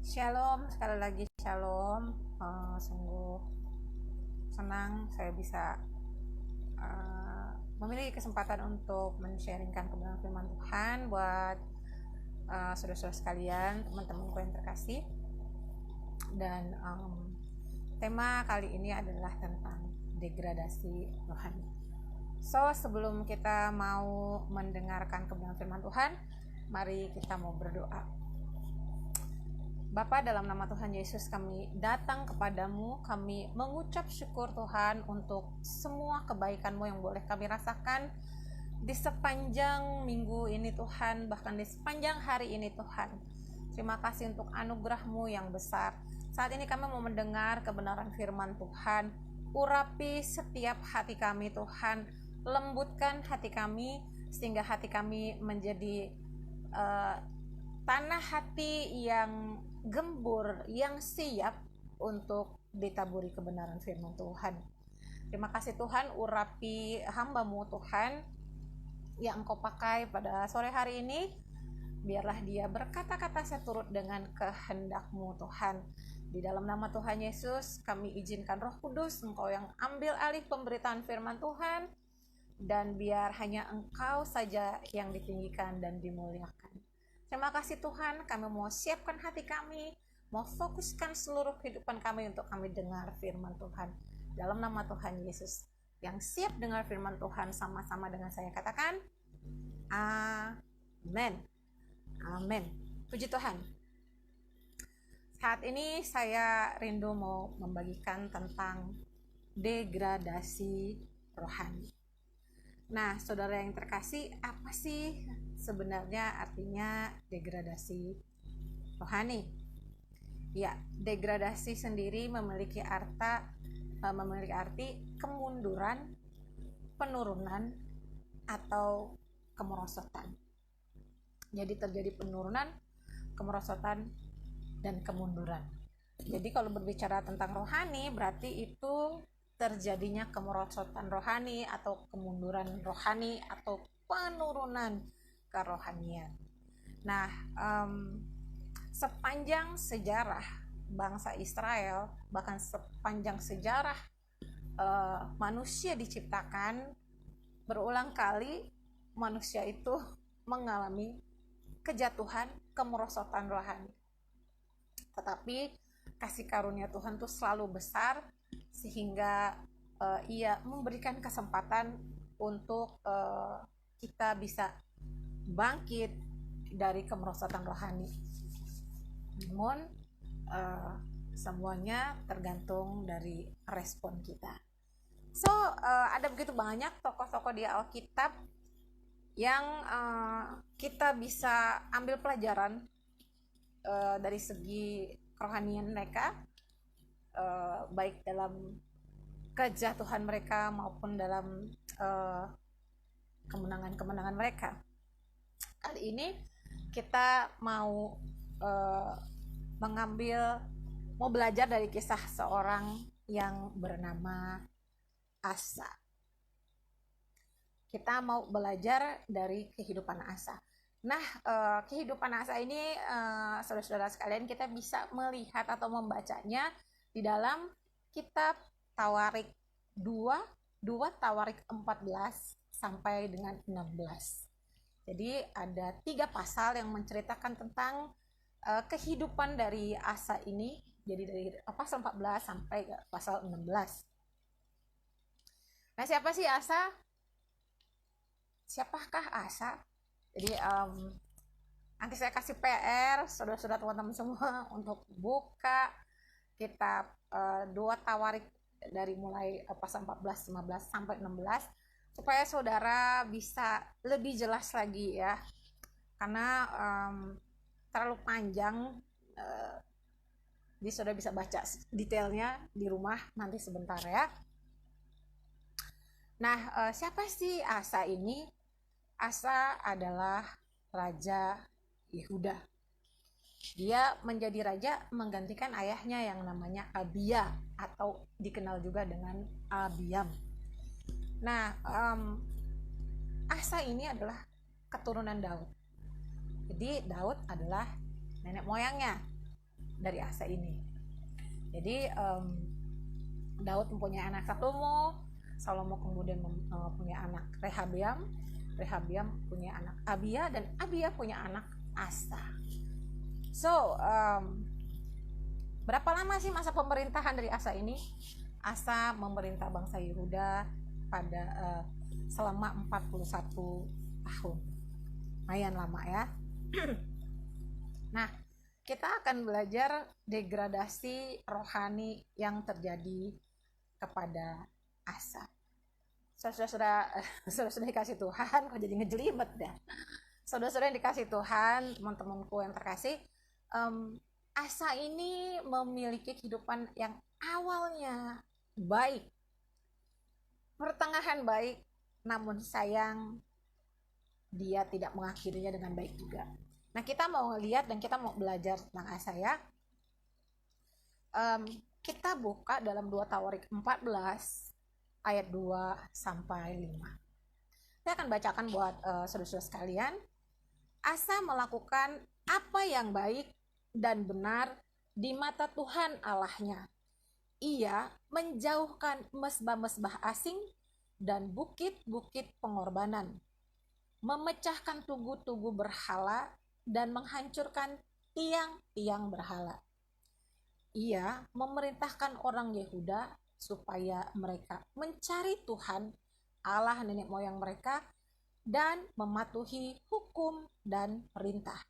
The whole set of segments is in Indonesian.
Shalom, sekali lagi shalom. Sungguh senang saya bisa memiliki kesempatan untuk men-sharingkan kebenaran firman Tuhan buat saudara-saudara sekalian, teman-temanku yang terkasih. Dan tema kali ini adalah tentang degradasi rohani. So, sebelum kita mau mendengarkan kebenaran firman Tuhan, mari kita mau berdoa. Bapa, dalam nama Tuhan Yesus kami datang kepadamu, kami mengucap syukur Tuhan untuk semua kebaikan-Mu yang boleh kami rasakan di sepanjang minggu ini Tuhan, bahkan di sepanjang hari ini Tuhan. Terima kasih untuk anugerah-Mu yang besar. Saat ini kami mau mendengar kebenaran firman Tuhan. Urapi setiap hati kami Tuhan, lembutkan hati kami sehingga hati kami menjadi tanah hati yang gembur, yang siap untuk ditaburi kebenaran firman Tuhan. Terima kasih Tuhan, urapi hamba-Mu Tuhan yang Engkau pakai pada sore hari ini. Biarlah dia berkata-kata seturut dengan kehendak-Mu Tuhan. Di dalam nama Tuhan Yesus kami izinkan Roh Kudus Engkau yang ambil alih pemberitaan firman Tuhan, dan biar hanya Engkau saja yang ditinggikan dan dimuliakan. Terima kasih Tuhan, kami mau siapkan hati kami, mau fokuskan seluruh kehidupan kami untuk kami dengar firman Tuhan. Dalam nama Tuhan Yesus, yang siap dengar firman Tuhan sama-sama dengan saya katakan, Amin. Amin. Puji Tuhan. Saat ini saya rindu mau membagikan tentang degradasi rohani. Nah, saudara yang terkasih, apa sih sebenarnya artinya degradasi rohani? Ya, degradasi sendiri memiliki arti kemunduran, penurunan, atau kemerosotan. Jadi terjadi penurunan, kemerosotan, dan kemunduran. Jadi kalau berbicara tentang rohani, berarti itu terjadinya kemerosotan rohani atau kemunduran rohani atau penurunan kerohanian. Nah, sepanjang sejarah bangsa Israel, bahkan sepanjang sejarah manusia diciptakan, berulang kali manusia itu mengalami kejatuhan, kemerosotan rohani. Tetapi kasih karunia Tuhan itu selalu besar, sehingga ia memberikan kesempatan untuk kita bisa bangkit dari kemerosotan rohani. Namun semuanya tergantung dari respon kita. So, ada begitu banyak tokoh-tokoh di Alkitab yang kita bisa ambil pelajaran dari segi kerohanian mereka, baik dalam kejatuhan mereka maupun dalam kemenangan-kemenangan mereka. Kali ini kita mau belajar dari kisah seorang yang bernama Asa. Kita mau belajar dari kehidupan Asa. Nah, kehidupan Asa ini, saudara-saudara sekalian, kita bisa melihat atau membacanya di dalam kitab Tawarik 2 Tawarik 14 sampai dengan 16. Jadi ada 3 pasal yang menceritakan tentang kehidupan dari Asa ini. Jadi dari pasal 14 sampai ke pasal 16. Nah, siapa sih Asa? Siapakah Asa? Jadi nanti saya kasih PR saudara-saudara teman-teman semua untuk buka kitab 2 Tawarik dari mulai pasal 14, 15 sampai 16 supaya saudara bisa lebih jelas lagi ya. Karena terlalu panjang, jadi saudara bisa baca detailnya di rumah nanti sebentar ya. Nah, siapa sih Asa ini? Asa adalah Raja Yehuda. Dia menjadi raja menggantikan ayahnya yang namanya Abia atau dikenal juga dengan Abiam. Nah, Asa ini adalah keturunan Daud. Jadi Daud adalah nenek moyangnya. dari Asa ini. Jadi Daud mempunyai anak Salomo, Salomo kemudian punya anak Rehabeam, Rehabeam punya anak Abia, dan Abia punya anak Asa. So berapa lama sih masa pemerintahan dari Asa ini? Asa memerintah bangsa Yehuda pada selama 41 tahun. Lumayan lama ya. Nah, kita akan belajar degradasi rohani yang terjadi kepada Asa. Saudara-saudara dikasih Tuhan, kok jadi ngejelimet dah. Saudara-saudara yang dikasih Tuhan, teman-temanku yang terkasih, Asa ini memiliki kehidupan yang awalnya baik, pertengahan baik, namun sayang dia tidak mengakhirinya dengan baik juga. Nah, kita mau lihat dan kita mau belajar tentang Asa ya. Kita buka dalam 2 Tawarik 14 ayat 2 sampai 5. Saya akan bacakan buat saudara-saudara sekalian. Asa melakukan apa yang baik dan benar di mata Tuhan Allahnya. Ia menjauhkan mesbah-mesbah asing dan bukit-bukit pengorbanan, memecahkan tugu-tugu berhala dan menghancurkan tiang-tiang berhala. Ia memerintahkan orang Yehuda supaya mereka mencari Tuhan Allah nenek moyang mereka dan mematuhi hukum dan perintah.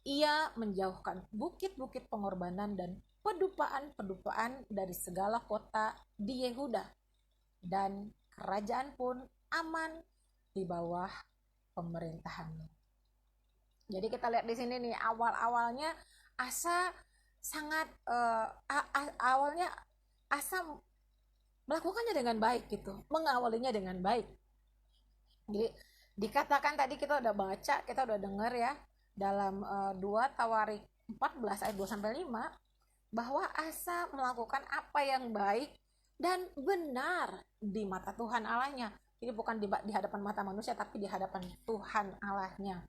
Ia menjauhkan bukit-bukit pengorbanan dan pedupaan-pedupaan dari segala kota di Yehuda, dan kerajaan pun aman di bawah pemerintahannya. Jadi kita lihat di sini nih, awal-awalnya Asa sangat awalnya Asa melakukannya dengan baik gitu, mengawalinya dengan baik. Jadi dikatakan tadi kita udah baca, kita udah dengar ya dalam 2 Tawarik 14 ayat 2 sampai 5 bahwa Asa melakukan apa yang baik dan benar di mata Tuhan Allahnya. Jadi bukan di hadapan mata manusia, tapi di hadapan Tuhan Allahnya.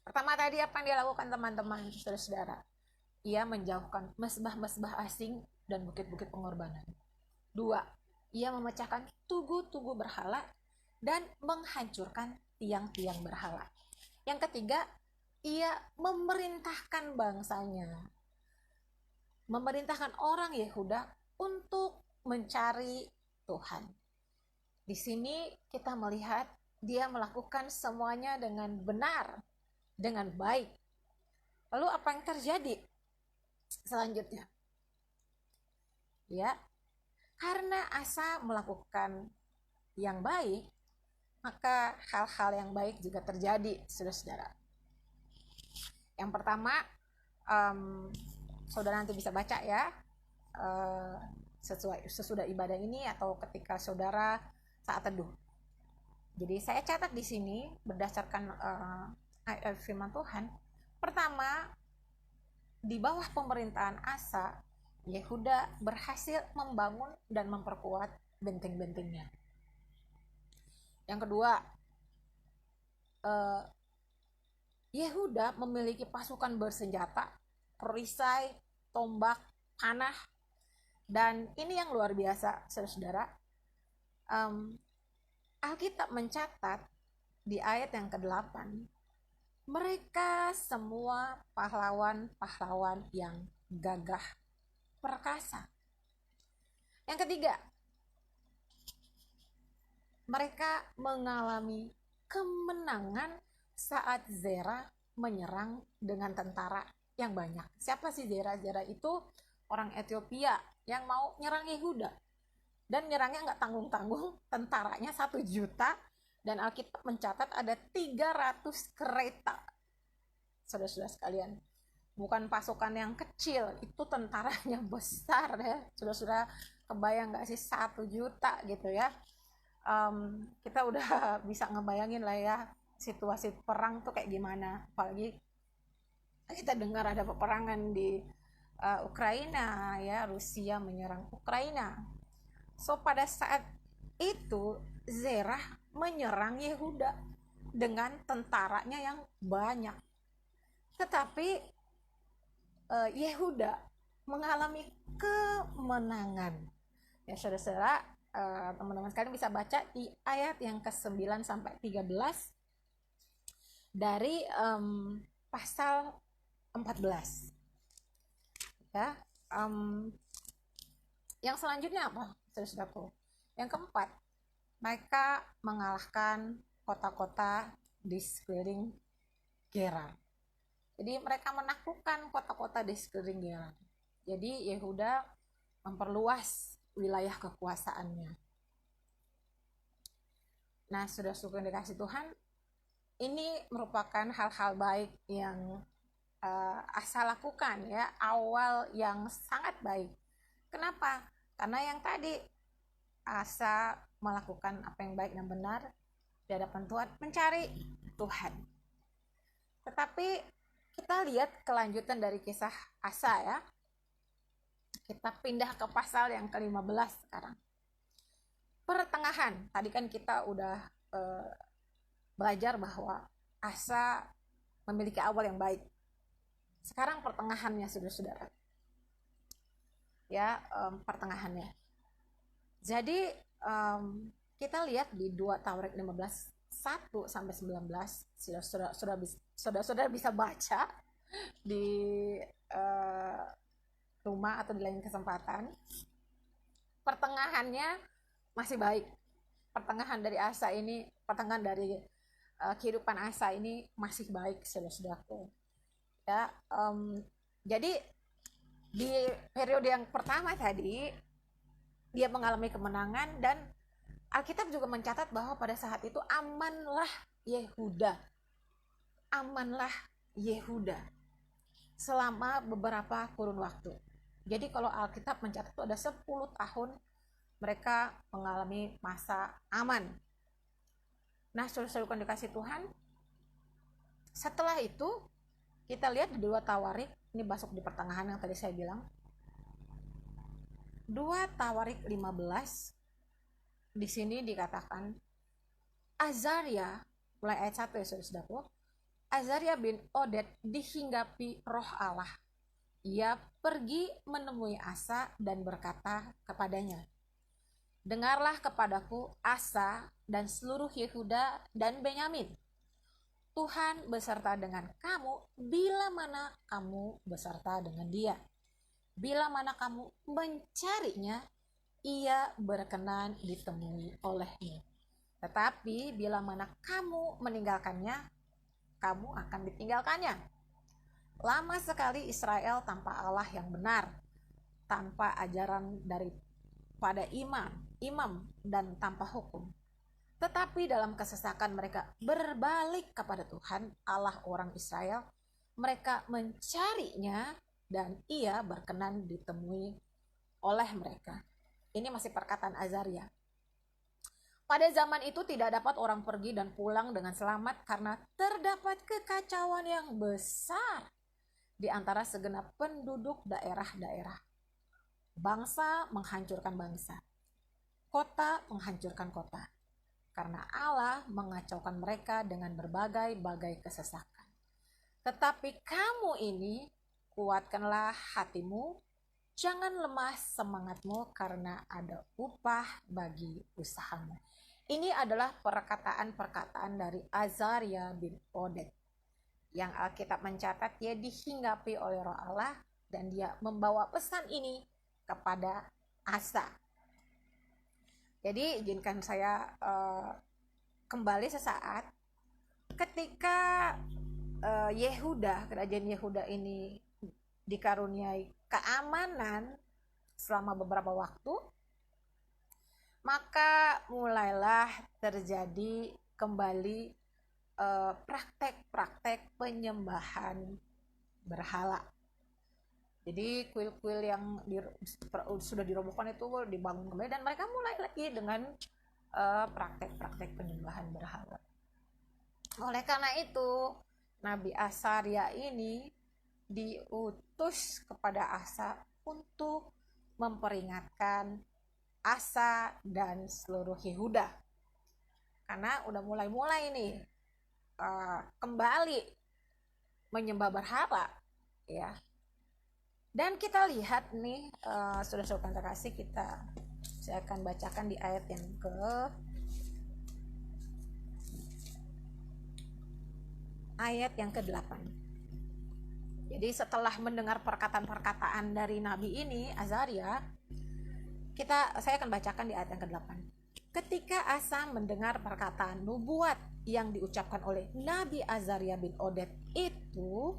Pertama tadi apa yang dia lakukan teman-teman, saudara-saudara? Ia menjauhkan mesbah-mesbah asing dan bukit-bukit pengorbanan. 2. Ia memecahkan tugu-tugu berhala dan menghancurkan tiang-tiang berhala. Yang ketiga, ia memerintahkan bangsanya, memerintahkan orang Yehuda untuk mencari Tuhan. Di sini kita melihat dia melakukan semuanya dengan benar, dengan baik. Lalu apa yang terjadi selanjutnya? Ya, karena Asa melakukan yang baik, maka hal-hal yang baik juga terjadi, saudara-saudara. Yang pertama, saudara nanti bisa baca ya, sesudah ibadah ini atau ketika saudara saat teduh. Jadi saya catat di sini berdasarkan ayat firman Tuhan. Pertama, di bawah pemerintahan Asa, Yehuda berhasil membangun dan memperkuat benteng-bentengnya. Yang kedua, Yehuda memiliki pasukan bersenjata, perisai, tombak, panah, dan ini yang luar biasa, saudara-saudara. Alkitab mencatat di ayat yang ke-8, mereka semua pahlawan-pahlawan yang gagah perkasa. Yang ketiga, mereka mengalami kemenangan saat Zerah menyerang dengan tentara yang banyak. Siapa sih Zerah? Zerah itu orang Ethiopia yang mau nyerang Yehuda. Dan nyerangnya nggak tanggung-tanggung, tentaranya 1 juta, dan Alkitab mencatat ada 300 kereta. Saudara-saudara sekalian, bukan pasukan yang kecil, itu tentaranya besar ya. Saudara-saudara kebayang nggak sih 1 juta gitu ya. Kita udah bisa ngebayangin lah ya situasi perang tuh kayak gimana. Apalagi kita dengar ada peperangan di Ukraina ya, Rusia menyerang Ukraina. So pada saat itu Zerah menyerang Yehuda dengan tentaranya yang banyak. Tetapi Yehuda mengalami kemenangan. Ya saudara-saudara, teman-teman sekalian bisa baca di ayat yang ke-9 sampai 13 dari pasal 14. Ya, yang selanjutnya apa, saudaraku? Yang keempat, mereka mengalahkan kota-kota di sekeliling Gerar. Jadi mereka menaklukkan kota-kota di sekeliling Gerar. Jadi Yehuda memperluas wilayah kekuasaannya. Nah, saudara-saudara yang dikasih Tuhan, ini merupakan hal-hal baik yang Asa lakukan ya, awal yang sangat baik. Kenapa? Karena yang tadi Asa melakukan apa yang baik dan benar di hadapan Tuhan, mencari Tuhan. Tetapi kita lihat kelanjutan dari kisah Asa ya. Kita pindah ke pasal yang ke-15 sekarang. Pertengahan, tadi kan kita udah belajar bahwa Asa memiliki awal yang baik. Sekarang pertengahannya, saudara-saudara. Ya, pertengahannya. Jadi kita lihat di 2 Tawarik 15 1 sampai 19, saudara-saudara bisa baca di rumah atau di lain kesempatan. Pertengahannya masih baik. Pertengahan dari Asa ini, pertengahan dari kehidupan Asa ini masih baik, saudara-saudaraku. Ya, jadi di periode yang pertama tadi dia mengalami kemenangan, dan Alkitab juga mencatat bahwa pada saat itu amanlah Yehuda selama beberapa kurun waktu. Jadi kalau Alkitab mencatat itu ada 10 tahun mereka mengalami masa aman. Nah, saudara-saudara yang dikasih Tuhan, setelah itu kita lihat di 2 Tawarik, ini masuk di pertengahan yang tadi saya bilang. 2 Tawarik 15, di sini dikatakan Azaria, mulai ayat 1 ya saudara-saudaraku. Azaria bin Oded dihinggapi roh Allah. Ia pergi menemui Asa dan berkata kepadanya, "Dengarlah kepadaku Asa dan seluruh Yehuda dan Benyamin. Tuhan beserta dengan kamu bila mana kamu beserta dengan dia. Bila mana kamu mencarinya, ia berkenan ditemui olehmu. Tetapi bila mana kamu meninggalkannya, kamu akan ditinggalkannya. Lama sekali Israel tanpa Allah yang benar, tanpa ajaran daripada imam dan tanpa hukum. Tetapi dalam kesesakan mereka berbalik kepada Tuhan, Allah orang Israel. Mereka mencarinya dan ia berkenan ditemui oleh mereka." Ini masih perkataan Azaria. Pada zaman itu tidak dapat orang pergi dan pulang dengan selamat karena terdapat kekacauan yang besar di antara segenap penduduk daerah-daerah. Bangsa menghancurkan bangsa, kota menghancurkan kota, karena Allah mengacaukan mereka dengan berbagai-bagai kesesakan. Tetapi kamu ini, kuatkanlah hatimu, jangan lemah semangatmu, karena ada upah bagi usahamu. Ini adalah perkataan-perkataan dari Azaria bin Oded, yang Alkitab mencatat dia dihinggapi oleh Roh Allah dan dia membawa pesan ini kepada Asa. Jadi izinkan saya kembali sesaat ketika kerajaan Yehuda ini dikaruniai keamanan selama beberapa waktu, maka mulailah terjadi kembali praktek-praktek penyembahan berhala. Jadi kuil-kuil yang sudah dirobohkan itu dibangun kembali, dan mereka mulai lagi dengan praktek-praktek penyembahan berhala. Oleh karena itu, Nabi Azaria ini diutus kepada Asa untuk memperingatkan Asa dan seluruh Yehuda, karena udah mulai nih kembali menyembah berhala ya. Dan kita lihat nih, saudara-saudara terkasih, saya akan bacakan di ayat yang ke-8. Jadi setelah mendengar perkataan-perkataan dari nabi ini, Azaria, saya akan bacakan di ayat yang ke-8. Ketika Asa mendengar perkataan nubuat yang diucapkan oleh Nabi Azaria bin Oded itu,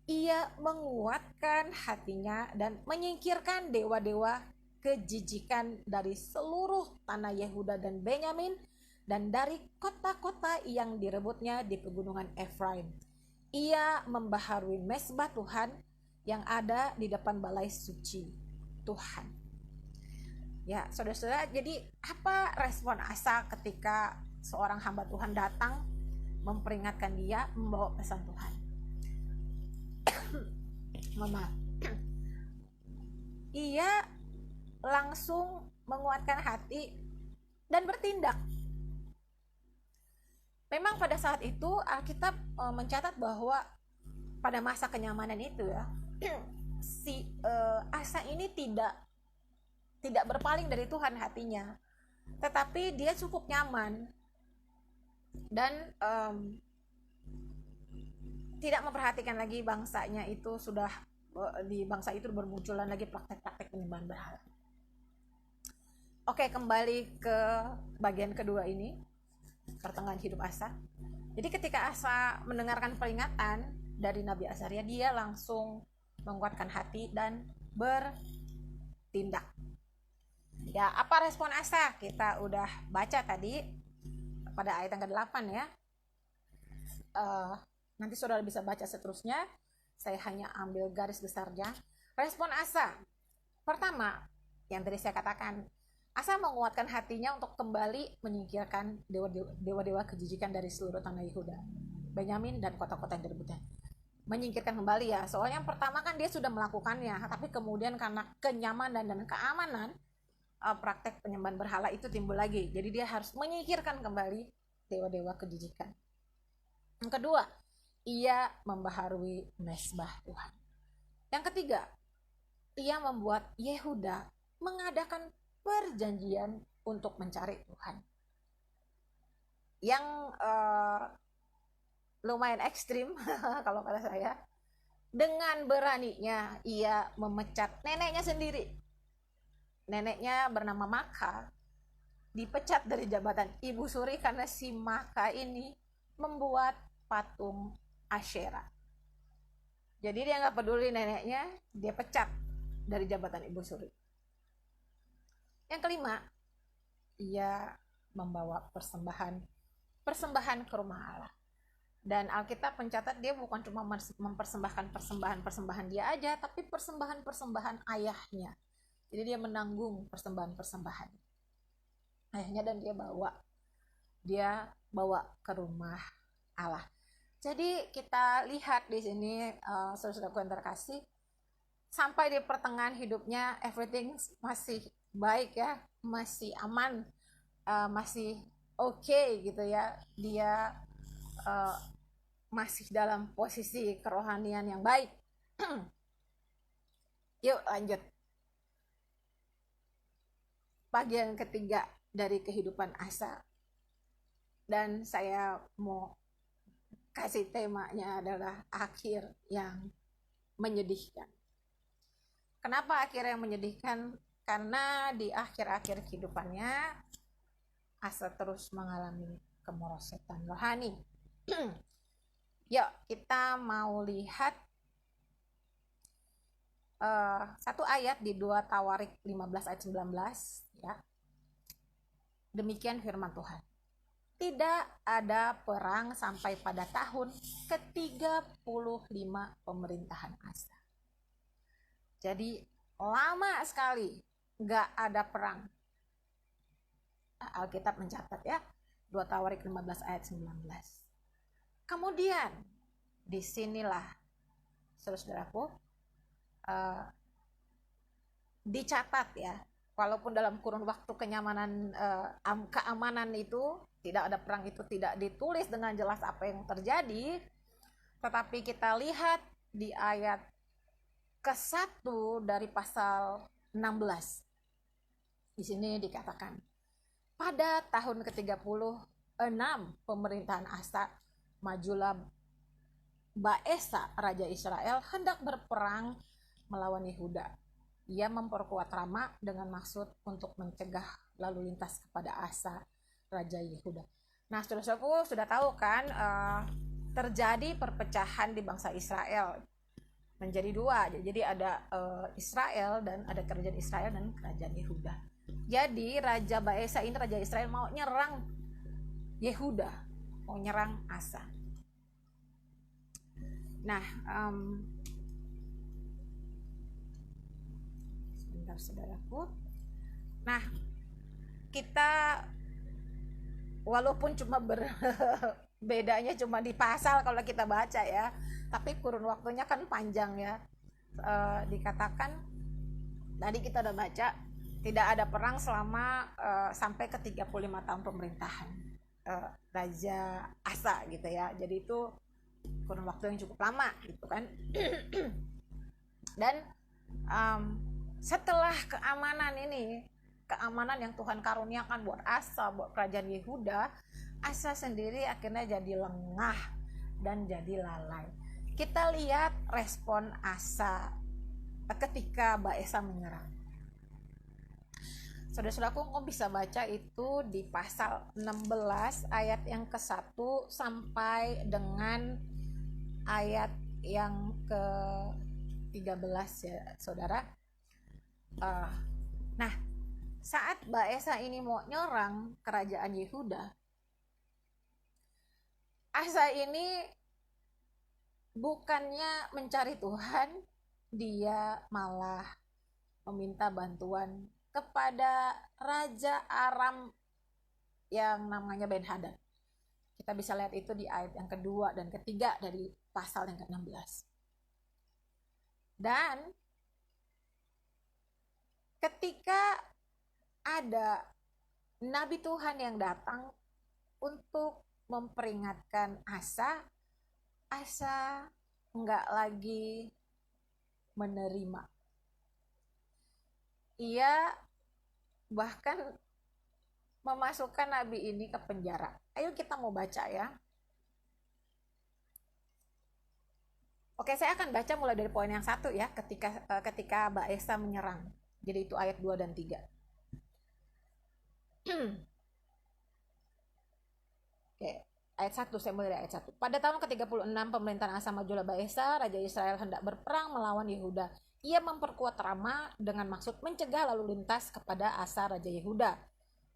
ia menguatkan hatinya dan menyingkirkan dewa-dewa kejijikan dari seluruh tanah Yehuda dan Benyamin dan dari kota-kota yang direbutnya di pegunungan Efraim. Ia membaharui mezbah Tuhan yang ada di depan balai suci Tuhan. Ya, saudara-saudara, jadi apa respon Asa ketika seorang hamba Tuhan datang memperingatkan dia membawa pesan Tuhan? Mama, ia langsung menguatkan hati dan bertindak. Memang pada saat itu Alkitab mencatat bahwa pada masa kenyamanan itu ya, si Asa ini tidak berpaling dari Tuhan hatinya, tetapi dia cukup nyaman dan tidak memperhatikan lagi bangsanya itu sudah di bangsa itu bermunculan lagi praktek-praktek penyembahan berhala. Oke, kembali ke bagian kedua ini, pertengahan hidup Asa. Jadi ketika Asa mendengarkan peringatan dari Nabi Azaria, dia langsung menguatkan hati dan bertindak. Ya, apa respon Asa? Kita udah baca tadi pada ayat yang ke-8 ya. Nanti saudara bisa baca seterusnya. Saya hanya ambil garis besarnya. Respon Asa. Pertama, yang tadi saya katakan, Asa menguatkan hatinya untuk kembali menyingkirkan dewa-dewa kejijikan dari seluruh tanah Yehuda, Benyamin, dan kota-kota yang direbutnya. Menyingkirkan kembali ya. Soalnya yang pertama kan dia sudah melakukannya, tapi kemudian karena kenyamanan dan keamanan, praktek penyembahan berhala itu timbul lagi. Jadi dia harus menyingkirkan kembali dewa-dewa kejijikan. Yang kedua, ia membaharui mezbah Tuhan. Yang ketiga, ia membuat Yehuda mengadakan perjanjian untuk mencari Tuhan. Yang lumayan ekstrim kalau kata saya. Dengan beraninya ia memecat neneknya sendiri. Neneknya bernama Maka dipecat dari jabatan ibu suri karena si Maka ini membuat patung Asyera. Jadi dia nggak peduli neneknya, dia pecat dari jabatan ibu suri. Yang kelima, ia membawa persembahan ke rumah Allah. Dan Alkitab mencatat dia bukan cuma mempersembahkan persembahan dia aja, tapi persembahan ayahnya. Jadi dia menanggung persembahan ayahnya dan dia bawa ke rumah Allah. Jadi kita lihat di sini, saudara-saudaraku yang terkasih, sampai di pertengahan hidupnya everything masih baik ya, masih aman, masih oke gitu ya. Dia masih dalam posisi kerohanian yang baik. Yuk lanjut. Bagian ketiga dari kehidupan Asa. Dan saya mau kasih temanya adalah akhir yang menyedihkan. Kenapa akhir yang menyedihkan? Karena di akhir-akhir kehidupannya Asa terus mengalami kemerosotan rohani. Yuk kita mau lihat satu ayat di 2 Tawarik 15 ayat 19 ya. Demikian firman Tuhan. Tidak ada perang sampai pada tahun ke-35 pemerintahan Asa. Jadi lama sekali gak ada perang. Alkitab mencatat ya, 2 Tawarik 15 ayat 19. Kemudian disinilah saudaraku dicatat ya, walaupun dalam kurun waktu kenyamanan, keamanan itu tidak ada perang, itu tidak ditulis dengan jelas apa yang terjadi, tetapi kita lihat di ayat ke-1 dari pasal 16. Di sini dikatakan, pada tahun ke-36 pemerintahan Asa, majulah Baesa raja Israel hendak berperang melawan Yehuda. Ia memperkuat Rama dengan maksud untuk mencegah lalu lintas kepada Asa raja Yehuda. Nah, saudara-saudaraku sudah tahu kan, terjadi perpecahan di bangsa Israel menjadi 2. Jadi ada Israel dan ada kerajaan Israel dan kerajaan Yehuda. Jadi Raja Baesa ini, Raja Israel, mau nyerang Yehuda, mau nyerang Asa. Nah, sebentar saudaraku. Nah, kita walaupun cuma bedanya cuma di pasal kalau kita baca ya, tapi kurun waktunya kan panjang ya. Dikatakan tadi kita udah baca, tidak ada perang selama sampai ke 35 tahun pemerintahan Raja Asa gitu ya. Jadi itu kurun waktu yang cukup lama gitu kan. Dan setelah keamanan yang Tuhan karuniakan buat Asa, buat kerajaan Yehuda, Asa sendiri akhirnya jadi lengah dan jadi lalai. Kita lihat respon Asa ketika Baesa menyerang. Saudara-saudaraku, kau bisa baca itu di pasal 16 ayat yang ke-1 sampai dengan ayat yang ke-13 ya saudara. Nah, saat Baesa ini mau nyerang kerajaan Yehuda, Asa ini bukannya mencari Tuhan, dia malah meminta bantuan kepada Raja Aram yang namanya Ben-Hadad. Kita bisa lihat itu di ayat yang kedua dan ketiga dari pasal yang ke-16. Dan ketika ada Nabi Tuhan yang datang untuk memperingatkan Asa enggak lagi menerima. Ia bahkan memasukkan nabi ini ke penjara. Ayo kita mau baca ya. Oke, saya akan baca mulai dari poin yang 1 ya, ketika Baesa menyerang. Jadi itu ayat 2 dan 3. Oke, ayat 1, saya mulai dari ayat 1. Pada tahun ke-36 pemerintahan Asa, majulah Baesa, raja Israel hendak berperang melawan Yehuda. Ia memperkuat Rama dengan maksud mencegah lalu lintas kepada Asa raja Yehuda.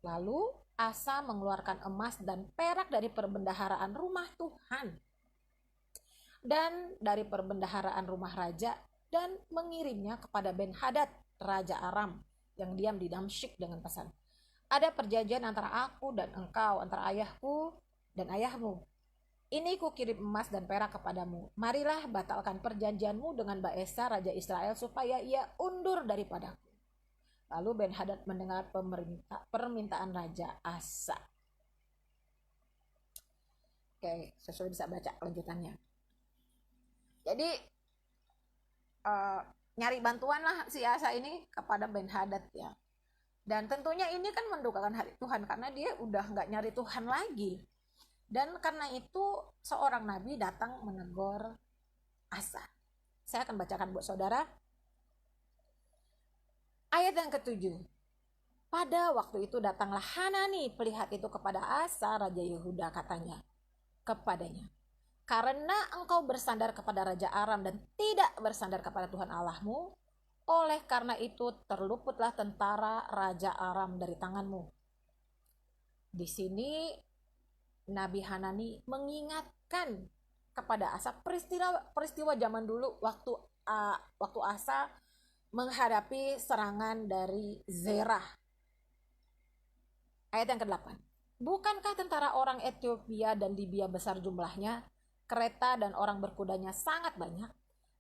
Lalu Asa mengeluarkan emas dan perak dari perbendaharaan rumah Tuhan dan dari perbendaharaan rumah raja dan mengirimnya kepada Ben-Hadad raja Aram yang diam di Damsyik dengan pesan, ada perjanjian antara aku dan engkau, antara ayahku dan ayahmu. Ini ku kirim emas dan perak kepadamu. Marilah batalkan perjanjianmu dengan Baesa raja Israel supaya ia undur daripadaku. Lalu Ben-Hadad mendengar permintaan Raja Asa. Oke, sesuai bisa baca lanjutannya. Jadi nyari bantuan lah si Asa ini kepada Ben-Hadad ya. Dan tentunya ini kan mendukakan hati Tuhan karena dia udah nggak nyari Tuhan lagi. Dan karena itu seorang nabi datang menegur Asa. Saya akan bacakan buat saudara. Ayat yang ke-7. Pada waktu itu datanglah Hanani pelihat itu kepada Asa raja Yehuda, katanya kepadanya, karena engkau bersandar kepada Raja Aram dan tidak bersandar kepada Tuhan Allahmu, oleh karena itu terluputlah tentara Raja Aram dari tanganmu. Di sini Nabi Hanani mengingatkan kepada Asa peristiwa zaman dulu waktu Asa menghadapi serangan dari Zerah. Ayat yang ke-8. Bukankah tentara orang Ethiopia dan Libya besar jumlahnya, kereta dan orang berkudanya sangat banyak,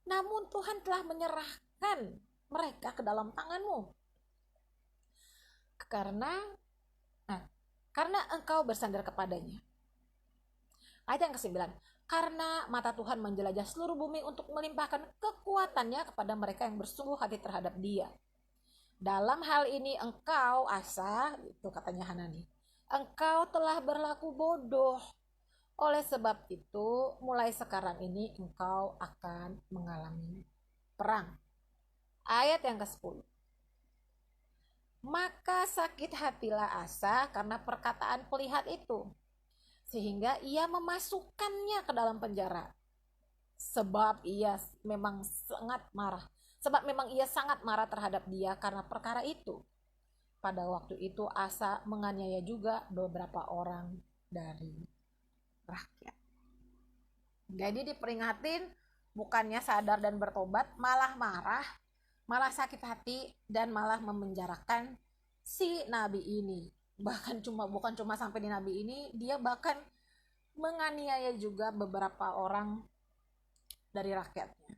namun Tuhan telah menyerahkan mereka ke dalam tanganmu. Karena engkau bersandar kepadanya. Ayat yang ke-9. karena mata Tuhan menjelajah seluruh bumi untuk melimpahkan kekuatannya kepada mereka yang bersungguh hati terhadap Dia. Dalam hal ini engkau, Asa, itu katanya Hanani, engkau telah berlaku bodoh. Oleh sebab itu, mulai sekarang ini engkau akan mengalami perang. Ayat yang ke-10. Maka sakit hatilah Asa karena perkataan pelihat itu, sehingga ia memasukkannya ke dalam penjara. Sebab memang ia sangat marah terhadap dia karena perkara itu. Pada waktu itu Asa menganiaya juga beberapa orang dari rakyat. Jadi diperingatin, bukannya sadar dan bertobat, malah marah, malah sakit hati, dan malah memenjarakan si nabi ini. Bukan cuma sampai di nabi ini, dia bahkan menganiaya juga beberapa orang dari rakyatnya.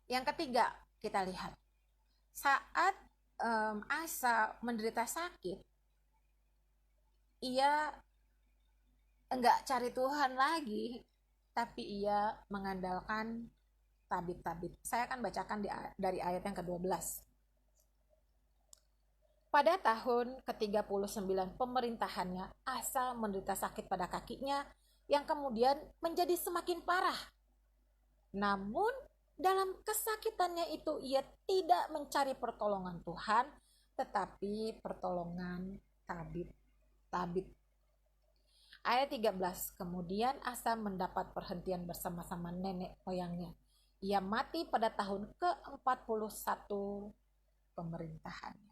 Yang ketiga, kita lihat saat Asa menderita sakit, ia enggak cari Tuhan lagi, tapi ia mengandalkan tabib-tabib. Saya akan bacakan dari ayat yang ke-12. Pada tahun ke-39 pemerintahannya, Asa menderita sakit pada kakinya yang kemudian menjadi semakin parah. Namun dalam kesakitannya itu ia tidak mencari pertolongan Tuhan, tetapi pertolongan tabib. Ayat 13, kemudian Asa mendapat perhentian bersama-sama nenek moyangnya. Ia mati pada tahun ke-41 pemerintahannya.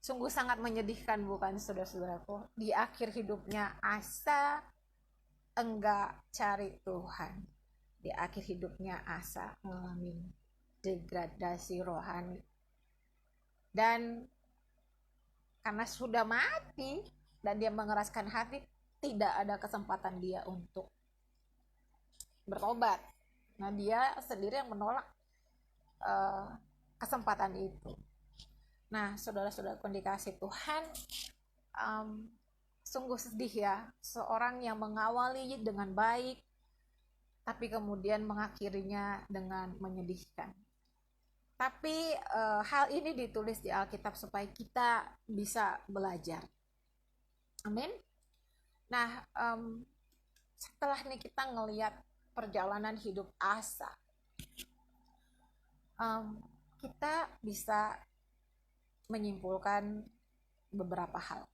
Sungguh sangat menyedihkan, bukan saudara-saudaraku? Di akhir hidupnya Asa enggak cari Tuhan. Di akhir hidupnya Asa mengalami degradasi rohani. Dan karena sudah mati dan dia mengeraskan hati, tidak ada kesempatan dia untuk bertobat. Nah, dia sendiri yang menolak kesempatan itu. Nah, saudara-saudara yang dikasihi Tuhan, sungguh sedih ya, seorang yang mengawali dengan baik, tapi kemudian mengakhirinya dengan menyedihkan. Tapi hal ini ditulis di Alkitab supaya kita bisa belajar. Amin. Nah, setelah ini kita ngelihat perjalanan hidup Asa, kita bisa menyimpulkan beberapa hal.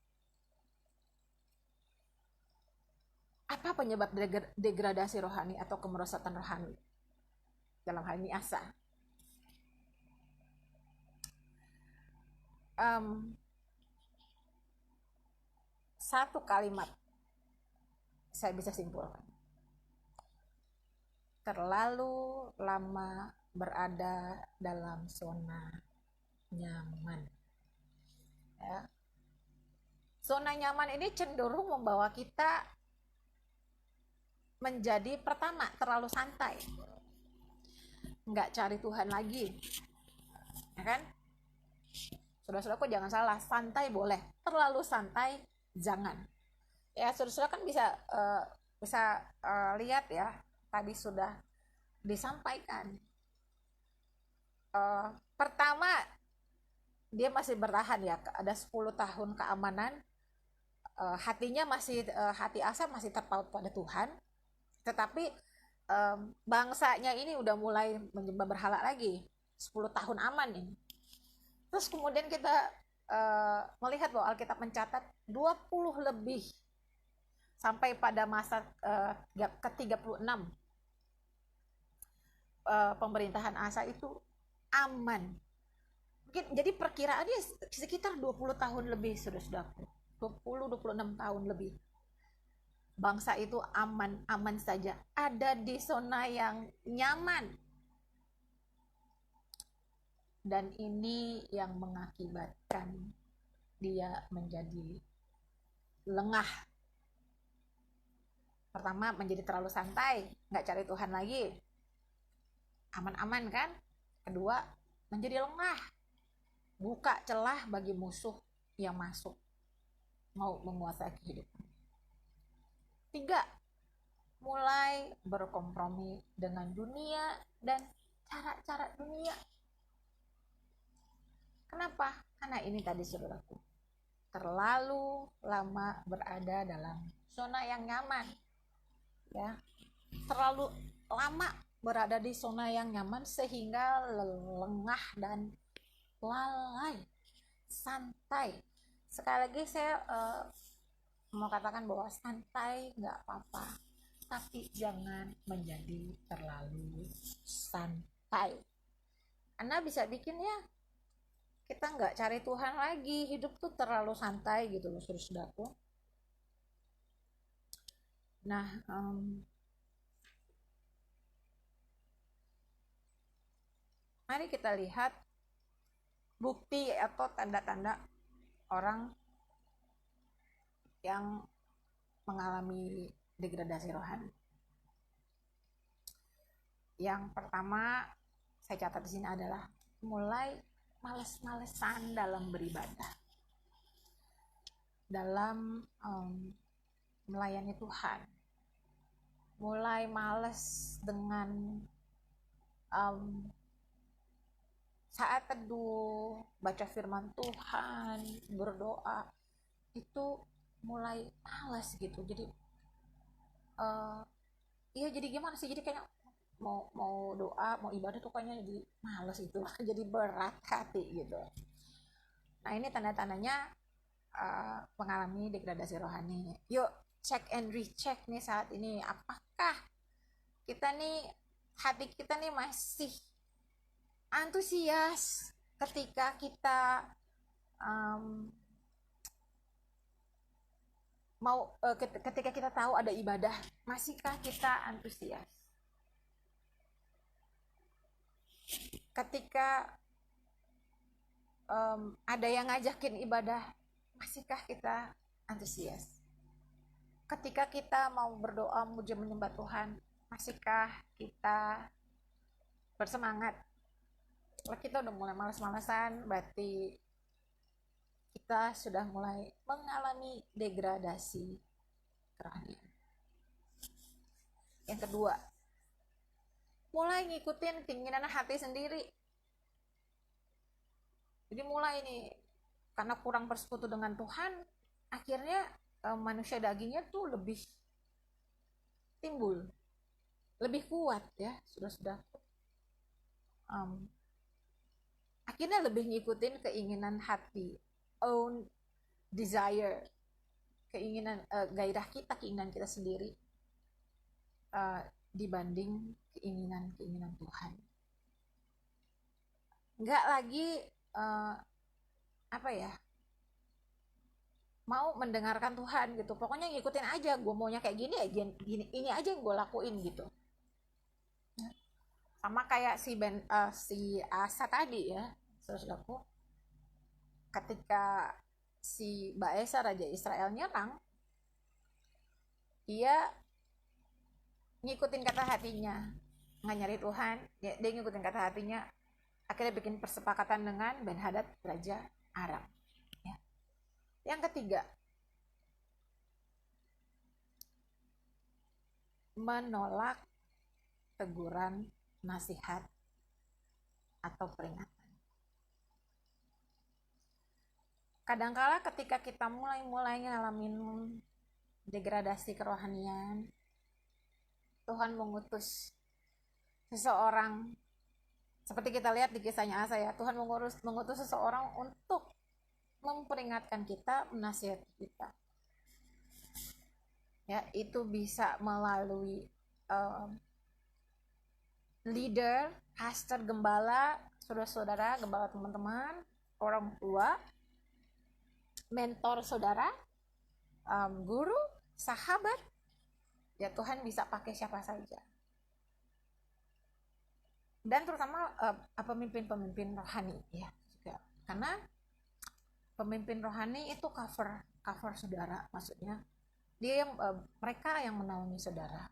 Apa penyebab degradasi rohani atau kemerosotan rohani? Dalam hal ini Asa. Satu kalimat saya bisa simpulkan. Terlalu lama berada dalam zona nyaman. Ya. Zona nyaman ini cenderung membawa kita menjadi, pertama, terlalu santai, nggak cari Tuhan lagi, ya kan? Saudara-saudara, jangan salah, santai boleh, terlalu santai jangan. Ya, saudara-saudara kan bisa lihat ya, tadi sudah disampaikan. Pertama, dia masih bertahan ya, ada 10 tahun keamanan, hatinya masih, hati Asa masih terpaut pada Tuhan, tetapi bangsanya ini udah mulai menyembah berhala lagi. 10 tahun aman ini. Terus kemudian kita melihat bahwa Alkitab mencatat 20 lebih sampai pada masa ke-36 pemerintahan Asa itu aman. Jadi perkiraannya sekitar 20 tahun lebih, saudara-saudaraku. 20-26 tahun lebih. Bangsa itu aman saja, ada di zona yang nyaman. Dan ini yang mengakibatkan dia menjadi lengah. Pertama, menjadi terlalu santai, nggak cari Tuhan lagi. Aman-aman kan? Kedua, menjadi lengah. Buka celah bagi musuh yang masuk, mau menguasai kehidupan. Tiga, mulai berkompromi dengan dunia dan cara-cara dunia. Kenapa? Karena ini tadi saudaraku, terlalu lama berada dalam zona yang nyaman, ya, terlalu lama berada di zona yang nyaman sehingga lengah dan lalai, santai. Sekali lagi saya mau katakan bahwa santai nggak apa-apa, tapi jangan menjadi terlalu santai. Anda bisa bikin ya, kita nggak cari Tuhan lagi, hidup tuh terlalu santai gitu loh saudaraku. Nah, mari kita lihat bukti atau tanda-tanda orang yang mengalami degradasi rohani. Yang pertama saya catat di sini adalah mulai males-malesan dalam beribadah, dalam melayani Tuhan, mulai males dengan saat teduh, baca firman Tuhan, berdoa, itu mulai males gitu. Jadi iya, jadi gimana sih, jadi kayak mau doa, mau ibadah tuh kayaknya jadi males gitu. Jadi berat hati gitu. Nah, ini tanda-tandanya mengalami degradasi rohani. Yuk check and recheck nih saat ini, apakah kita nih, hati kita nih masih antusias ketika kita ketika kita tahu ada ibadah, masihkah kita antusias? Ketika ada yang ngajakin ibadah, masihkah kita antusias? Ketika kita mau berdoa, memuji menyembah Tuhan, masihkah kita bersemangat? Kalau kita udah mulai malas-malasan, berarti kita sudah mulai mengalami degradasi kerohanian. Yang kedua, mulai ngikutin keinginan hati sendiri. Jadi mulai nih, karena kurang bersekutu dengan Tuhan, akhirnya manusia dagingnya tuh lebih timbul, lebih kuat ya, sudah akhirnya lebih ngikutin keinginan hati, own desire, keinginan gairah kita, keinginan kita sendiri, dibanding keinginan Tuhan. Nggak lagi mau mendengarkan Tuhan gitu, pokoknya ngikutin aja, gue maunya kayak gini ya, gini ini aja yang gue lakuin gitu. Sama kayak si Asa tadi ya, saudaraku, ketika si Baesa raja Israel nyerang, dia ngikutin kata hatinya, nggak nyari Tuhan, dia ngikutin kata hatinya, akhirnya bikin persepakatan dengan Ben-Hadad raja Aram ya. Yang ketiga, menolak teguran, nasihat, atau peringatan. Kadangkala ketika kita mulai ngalamin degradasi kerohanian, Tuhan mengutus seseorang, seperti kita lihat di kisahnya Asa ya, Tuhan mengutus seseorang untuk memperingatkan kita, menasihati kita. Ya, itu bisa melalui leader, pastor, gembala, saudara-saudara, gembala teman-teman, orang tua, mentor saudara, guru, sahabat. Ya, Tuhan bisa pakai siapa saja. Dan terutama pemimpin-pemimpin rohani ya juga. Karena pemimpin rohani itu cover saudara, maksudnya dia yang mereka yang menaungi saudara,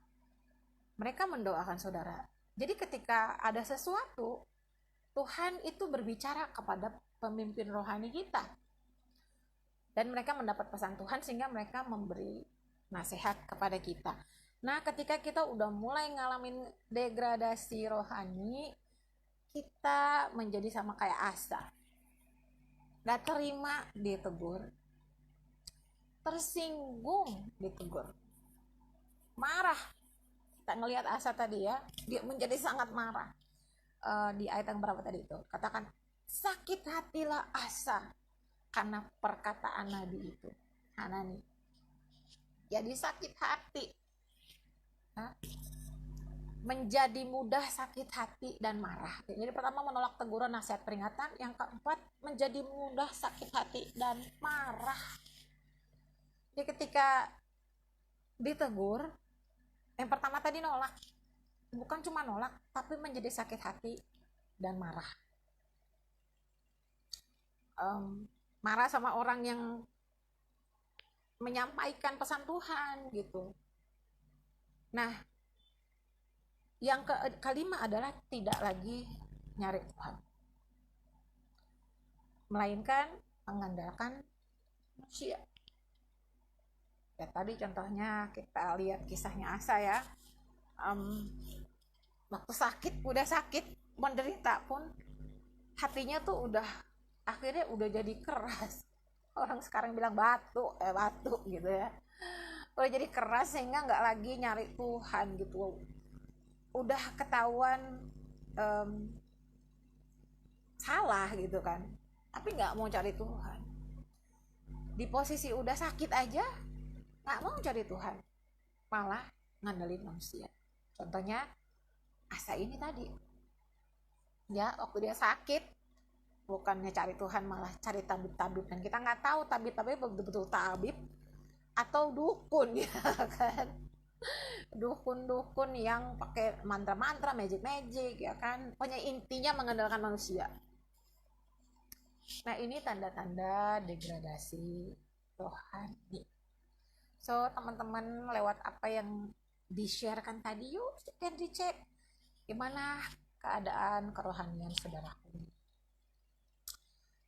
mereka mendoakan saudara. Jadi ketika ada sesuatu, Tuhan itu berbicara kepada pemimpin rohani kita, dan mereka mendapat pesan Tuhan sehingga mereka memberi nasihat kepada kita. Nah, ketika kita udah mulai ngalamin degradasi rohani, kita menjadi sama kayak Asa. Gak terima ditegur, tersinggung ditegur, marah. Kita ngelihat Asa tadi ya, dia menjadi sangat marah. Di ayat yang berapa tadi itu? Katakan, sakit hatilah Asa karena perkataan Nabi itu, Hanani. Jadi sakit hati, menjadi mudah sakit hati dan marah. Jadi pertama menolak teguran, nasihat, peringatan. Yang keempat menjadi mudah sakit hati dan marah. Jadi ketika ditegur, yang pertama tadi nolak, bukan cuma nolak, tapi menjadi sakit hati dan marah. Marah sama orang yang menyampaikan pesan Tuhan gitu. Nah, yang kelima adalah tidak lagi nyari Tuhan, melainkan mengandalkan manusia. Ya tadi contohnya kita lihat kisahnya Asa ya. Waktu udah sakit, menderita pun hatinya tuh akhirnya udah jadi keras. Orang sekarang bilang batu gitu ya. Udah jadi keras sehingga nggak lagi nyari Tuhan gitu. Udah ketahuan salah gitu kan, tapi nggak mau cari Tuhan. Di posisi udah sakit aja nggak mau cari Tuhan, malah ngandelin manusia. Contohnya Asa ini tadi ya, waktu dia sakit bukannya cari Tuhan malah cari tabib-tabib, dan kita nggak tahu tabib-tabib betul-betul tabib atau dukun ya kan, dukun-dukun yang pakai mantra-mantra, magic ya kan, pokoknya intinya mengandalkan manusia. Nah, ini tanda-tanda degradasi rohani. So, teman-teman lewat apa yang di-sharekan tadi, yuk kita dicek gimana keadaan kerohanian saudaraku.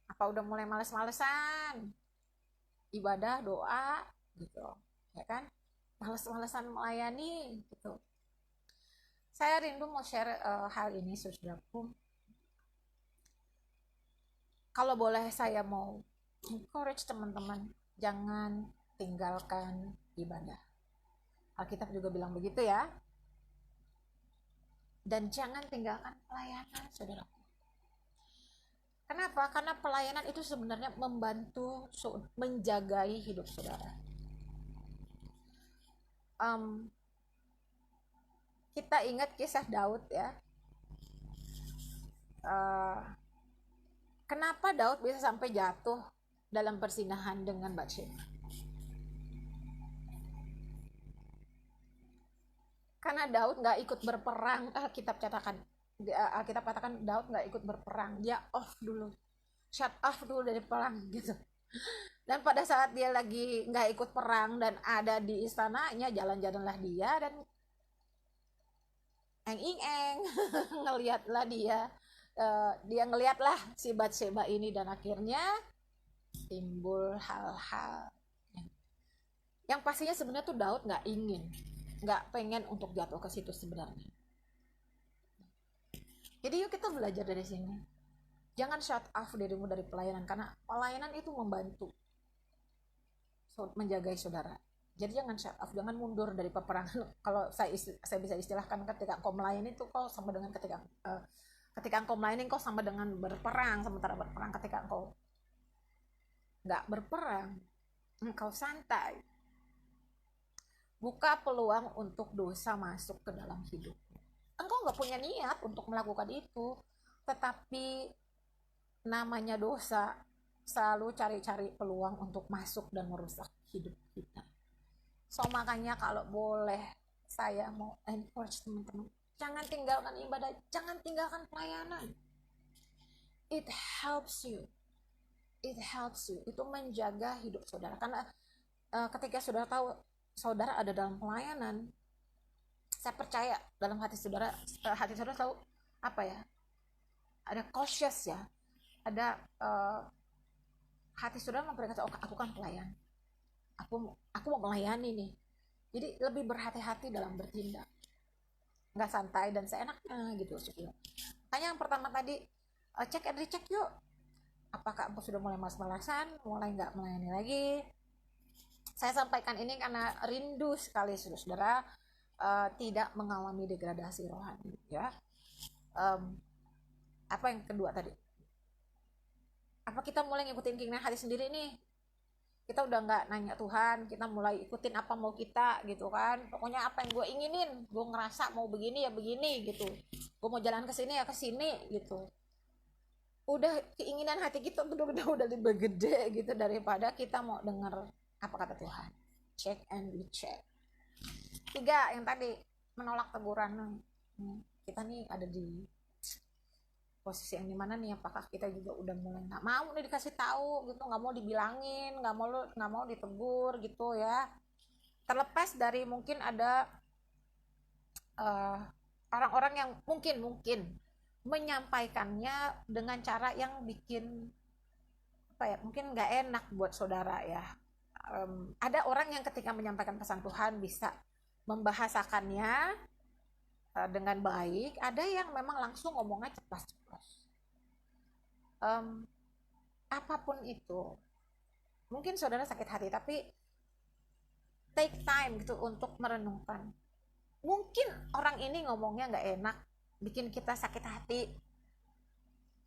Apa udah mulai males-malesan ibadah, doa gitu, ya kan? Males-malesan melayani gitu. Saya rindu mau share hal ini saudaraku. Kalau boleh saya mau encourage teman-teman, jangan tinggalkan ibadah. Alkitab juga bilang begitu ya. Dan jangan tinggalkan pelayanan, saudaraku. Kenapa? Karena pelayanan itu sebenarnya membantu menjagai hidup saudara. Kita ingat kisah Daud ya. Kenapa Daud bisa sampai jatuh dalam persinahan dengan Batsyeba? Karena Daud nggak ikut berperang. Alkitab katakan Daud nggak ikut berperang, dia shut off dulu dari perang gitu. Dan pada saat dia lagi nggak ikut perang dan ada di istananya, jalan-jalanlah dia dan ngelihatlah dia ngelihatlah si Batsyeba ini, dan akhirnya timbul hal-hal yang pastinya sebenarnya tuh Daud nggak pengen untuk jatuh ke situ sebenarnya. Jadi yuk kita belajar dari sini. Jangan shut off dirimu dari pelayanan, karena pelayanan itu membantu menjaga saudara. Jadi jangan shut off, jangan mundur dari peperangan. Kalau saya bisa istilahkan, ketika engkau melayani itu kau sama dengan ketika engkau melayani kau sama dengan berperang. Sementara berperang, ketika engkau nggak berperang, engkau santai. Buka peluang untuk dosa masuk ke dalam hidup. Engkau nggak punya niat untuk melakukan itu, tetapi namanya dosa selalu cari-cari peluang untuk masuk dan merusak hidup kita. So makanya kalau boleh saya mau encourage teman-teman, jangan tinggalkan ibadah, jangan tinggalkan pelayanan. It helps you. Itu menjaga hidup saudara. Karena ketika saudara tahu saudara ada dalam pelayanan, saya percaya dalam hati saudara tahu apa ya, ada cautious ya, ada hati saudara memberkata, aku kan pelayan, aku mau melayani nih, Jadi lebih berhati-hati dalam bertindak, nggak santai dan seenaknya gitu. Makanya yang pertama tadi, cek and recheck yuk, apakah sudah mulai malas-malasan, mulai nggak melayani lagi. Saya sampaikan ini karena rindu sekali saudara tidak mengalami degradasi rohani ya. Apa yang kedua tadi, apa kita mulai ngikutin keinginan hati sendiri nih, kita udah nggak nanya Tuhan, kita mulai ikutin apa mau kita gitu kan. Pokoknya apa yang gue inginin, gue ngerasa mau begini ya begini gitu, gue mau jalan ke sini ya ke sini gitu. Udah keinginan hati kita udah lebih gede gitu daripada kita mau dengar apa kata Tuhan. Check and recheck. 3, yang tadi, menolak teguran. Kita nih ada di posisi yang dimana nih, apakah kita juga udah mulai nggak mau nih dikasih tahu gitu, nggak mau dibilangin, nggak mau ditegur gitu ya. Terlepas dari mungkin ada orang-orang yang mungkin menyampaikannya dengan cara yang bikin apa ya, mungkin nggak enak buat saudara ya. Ada orang yang ketika menyampaikan pesan Tuhan bisa membahasakannya dengan baik, ada yang memang langsung ngomongnya ceplas-ceplos. Apapun itu, mungkin saudara sakit hati, tapi take time gitu untuk merenungkan. Mungkin orang ini ngomongnya nggak enak, bikin kita sakit hati,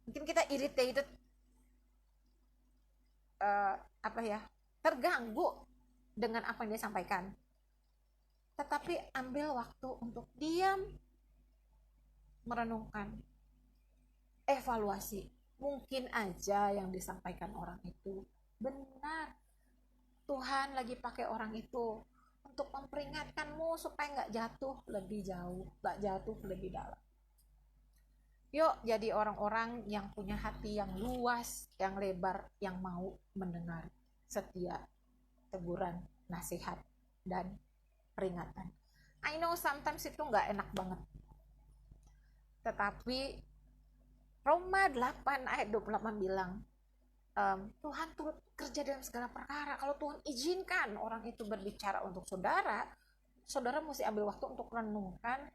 mungkin kita irritated, terganggu dengan apa yang dia sampaikan. Tetapi ambil waktu untuk diam, merenungkan, evaluasi. Mungkin aja yang disampaikan orang itu benar. Tuhan lagi pakai orang itu untuk memperingatkanmu supaya nggak jatuh lebih jauh, nggak jatuh lebih dalam. Yuk jadi orang-orang yang punya hati yang luas, yang lebar, yang mau mendengar setiap teguran, nasihat, dan peringatan. I know sometimes itu nggak enak banget. Tetapi Roma 8 ayat 28 bilang, Tuhan turut kerja dalam segala perkara. Kalau Tuhan izinkan orang itu berbicara untuk saudara, saudara mesti ambil waktu untuk renungkan.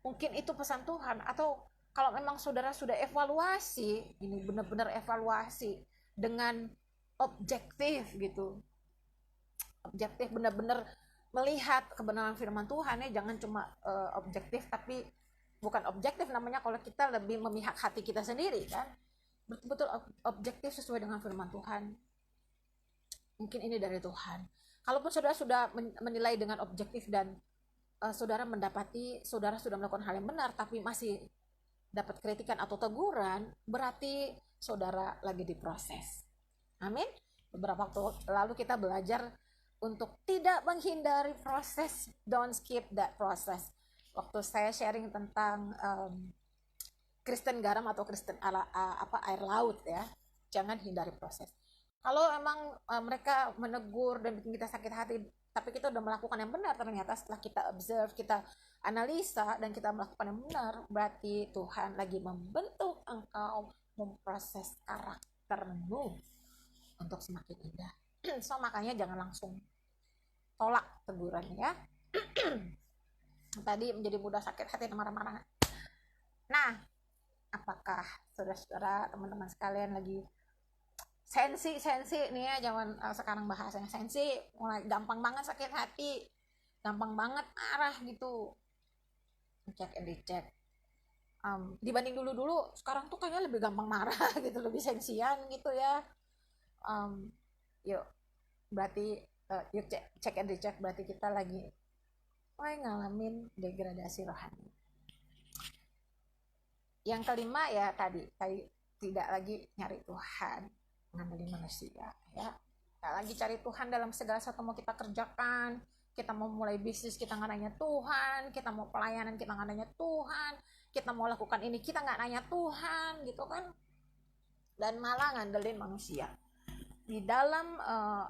Mungkin itu pesan Tuhan, atau kalau memang saudara sudah evaluasi, ini benar-benar evaluasi dengan objektif gitu, objektif benar-benar melihat kebenaran firman Tuhan ya, jangan cuma objektif, tapi bukan objektif namanya kalau kita lebih memihak hati kita sendiri kan, betul-betul objektif sesuai dengan firman Tuhan. Mungkin ini dari Tuhan. Kalaupun saudara sudah menilai dengan objektif dan saudara mendapati saudara sudah melakukan hal yang benar tapi masih dapat kritikan atau teguran, berarti saudara lagi diproses. Amin. Beberapa waktu lalu kita belajar untuk tidak menghindari proses, don't skip that process. Waktu saya sharing tentang Kristen garam atau Kristen air laut ya, jangan hindari proses. Kalau emang mereka menegur dan bikin kita sakit hati, tapi kita udah melakukan yang benar, ternyata setelah kita observe, kita analisa, dan kita melakukan yang benar, berarti Tuhan lagi membentuk engkau, memproses karaktermu untuk semakin indah. So makanya jangan langsung tolak tegurannya ya. Tadi menjadi mudah sakit hati dan marah-marah. Nah, apakah saudara-saudara, teman-teman sekalian lagi sensi nih ya, zaman sekarang bahasanya sensi, mulai gampang banget sakit hati, gampang banget marah gitu. Cek and recheck. Dibanding dulu sekarang tuh kayaknya lebih gampang marah gitu, lebih sensian gitu ya. Yuk berarti yuk cek and recheck, berarti kita lagi ngalamin degradasi rohani. Yang kelima ya tadi tidak lagi nyari Tuhan, ngandelin manusia ya. Nggak lagi cari Tuhan dalam segala sesuatu mau kita kerjakan. Kita mau mulai bisnis, kita nggak nanya Tuhan. Kita mau pelayanan, kita nggak nanya Tuhan. Kita mau lakukan ini, kita nggak nanya Tuhan gitu kan. Dan malah ngandelin manusia. Di dalam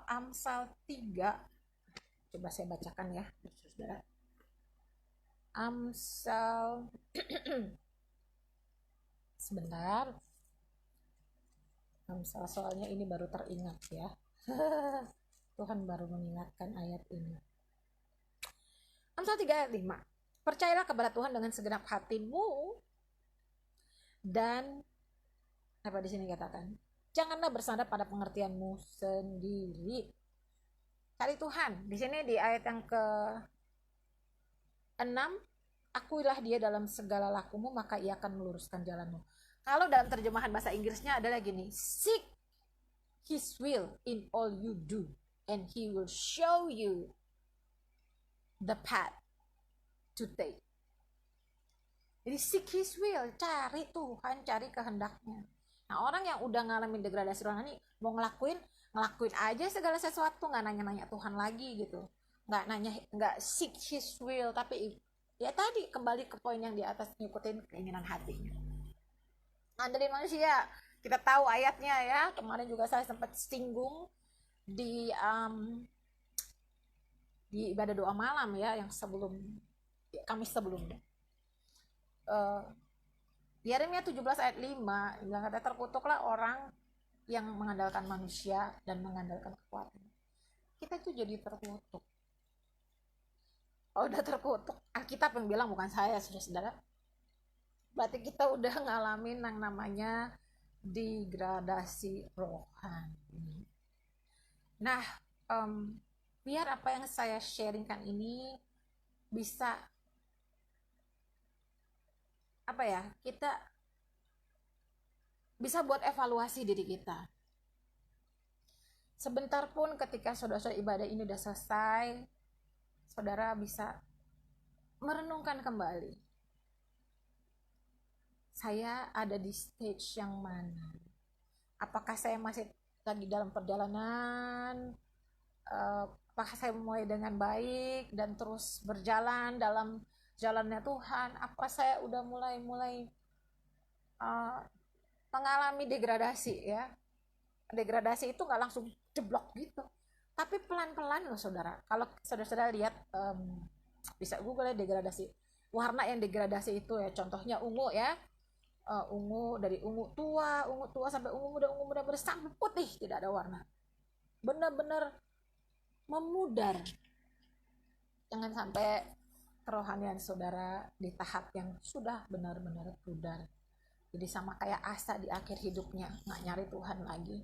Amsal 3, coba saya bacakan ya saudara. Amsal sebentar, Amsal soalnya ini baru teringat ya. Tuhan baru mengingatkan ayat ini. Amsal 3 ayat 5. Percayalah kepada Tuhan dengan segenap hatimu dan apa di sini katakan? Janganlah bersandar pada pengertianmu sendiri. Cari Tuhan. Di sini di ayat yang ke-6, akuilah dia dalam segala lakumu, maka ia akan meluruskan jalanmu. Kalau dalam terjemahan bahasa Inggrisnya adalah gini, seek his will in all you do, and he will show you the path to take. Jadi seek his will, cari Tuhan, cari kehendaknya. Nah, orang yang udah ngalamin degradasi rohani mau ngelakuin aja segala sesuatu, nggak nanya-nanya Tuhan lagi gitu, nggak seek his will, tapi ya tadi kembali ke poin yang di atas, ngikutin keinginan hatinya. Ngandelin manusia, kita tahu ayatnya ya, kemarin juga saya sempat singgung di ibadah doa malam ya, yang sebelum Kamis sebelumnya. Yeremia 17 ayat 5 bilang, kata terkutuklah orang yang mengandalkan manusia dan mengandalkan kekuatan. Kita itu jadi terkutuk. Oh, udah terkutuk, Alkitab yang bilang, bukan saya, saudara-saudara. Berarti kita udah ngalamin yang namanya degradasi rohani. Nah, biar apa yang saya sharingkan ini bisa kita bisa buat evaluasi diri kita. Sebentar pun ketika saudara-saudara ibadah ini udah selesai, saudara bisa merenungkan kembali, saya ada di stage yang mana? Apakah saya masih lagi dalam perjalanan? Apakah saya mulai dengan baik dan terus berjalan dalam jalannya Tuhan? Apa saya udah mulai mengalami degradasi ya? Degradasi itu nggak langsung jeblok gitu, tapi pelan-pelan loh saudara. Kalau saudara lihat, bisa Google ya, degradasi, warna yang degradasi itu ya, contohnya ungu ya, ungu, dari ungu tua sampai ungu muda sampai putih, tidak ada warna, benar-benar memudar. Jangan sampai kerohanian saudara di tahap yang sudah benar-benar pudar, jadi sama kayak Asa di akhir hidupnya, nggak nyari Tuhan lagi.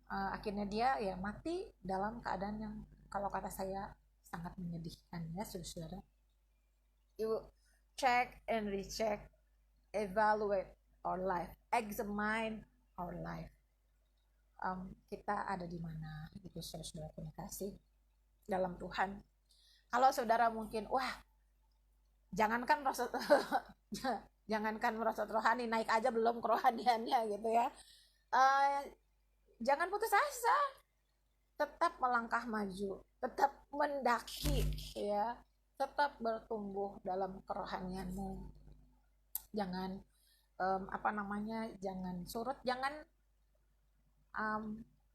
Akhirnya dia ya mati dalam keadaan yang kalau kata saya sangat menyedihkan ya saudara. You check and recheck, evaluate our life, examine our life. Kita ada di mana gitu saudara kasih dalam Tuhan. Kalau saudara mungkin jangankan merosot rohani, naik aja belum kerohaniannya gitu ya, jangan putus asa, tetap melangkah maju, tetap mendaki ya, tetap bertumbuh dalam kerohanianmu. Jangan jangan surut, jangan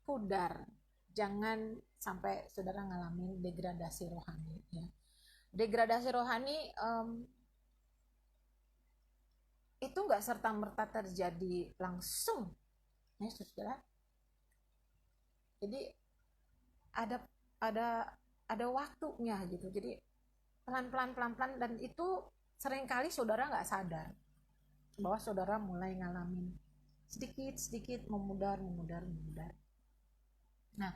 pudar, jangan sampai saudara ngalamin degradasi rohani ya. Degradasi rohani itu nggak serta merta terjadi langsung ya saudara. Jadi ada waktunya gitu. Jadi pelan-pelan, dan itu seringkali saudara nggak sadar bahwa saudara mulai ngalamin sedikit memudar. Nah,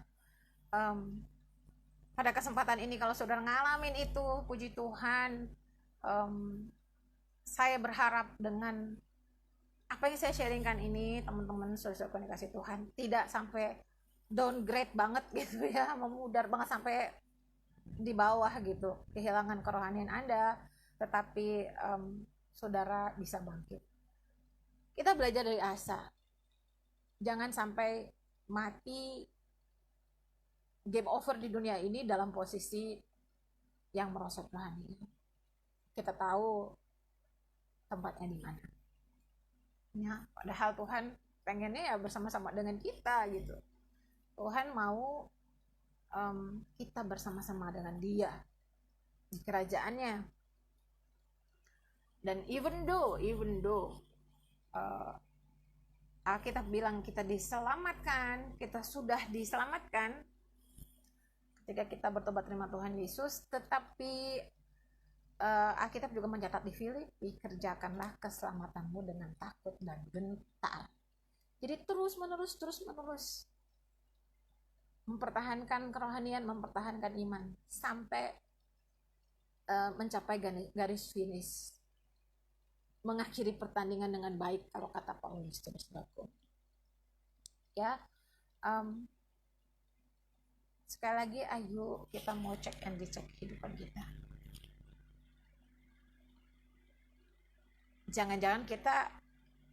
pada kesempatan ini kalau saudara ngalamin itu, puji Tuhan, saya berharap dengan apa yang saya sharingkan ini, teman-teman saudara yang dikasih Tuhan, tidak sampai downgrade banget gitu ya, memudar banget sampai di bawah gitu, kehilangan kerohanian Anda, tetapi saudara bisa bangkit. Kita belajar dari Asa, jangan sampai mati, game over di dunia ini dalam posisi yang merosot rohani. Kita tahu tempatnya di mana ya, padahal Tuhan pengennya ya bersama-sama dengan kita gitu. Tuhan mau kita bersama-sama dengan Dia di kerajaannya. Dan even though Alkitab bilang kita diselamatkan, kita sudah diselamatkan ketika kita bertobat terima Tuhan Yesus, tetapi Alkitab juga mencatat di Filipi, kerjakanlah keselamatanmu dengan takut dan gentar. Jadi terus menerus mempertahankan kerohanian, mempertahankan iman sampai mencapai garis finish, mengakhiri pertandingan dengan baik kalau kata Paulus, saudaraku. Ya, sekali lagi ayo kita mau cek and dicek kehidupan kita. Jangan-jangan kita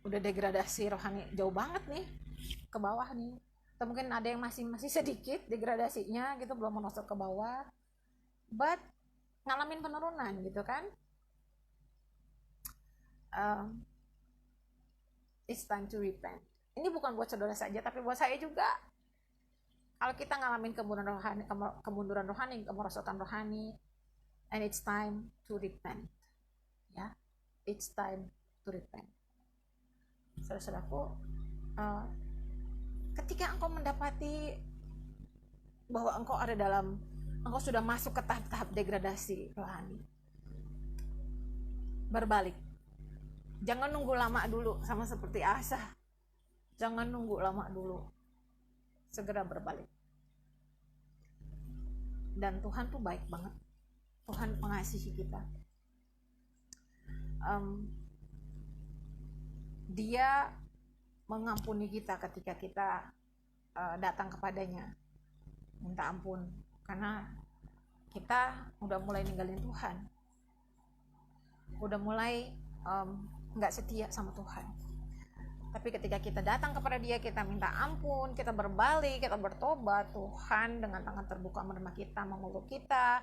udah degradasi rohani jauh banget nih ke bawah nih, atau mungkin ada yang masih sedikit degradasinya gitu, belum masuk ke bawah, but ngalamin penurunan gitu kan. It's time to repent. Ini bukan buat saudara saja, tapi buat saya juga. Kalau kita ngalamin kemunduran rohani, kemerosotan rohani, and it's time to repent. Ya, it's time to repent. Saudara-saudaraku, ketika engkau mendapati bahwa engkau sudah masuk ke tahap degradasi rohani, berbalik. Jangan nunggu lama dulu, sama seperti Asa. Jangan nunggu lama dulu, segera berbalik. Dan Tuhan tuh baik banget. Tuhan mengasihi kita. Dia mengampuni kita ketika kita datang kepadanya, minta ampun, karena kita udah mulai ninggalin Tuhan, udah mulai nggak setia sama Tuhan. Tapi ketika kita datang kepada Dia, kita minta ampun, kita berbalik, kita bertobat, Tuhan dengan tangan terbuka menerima kita, memeluk kita,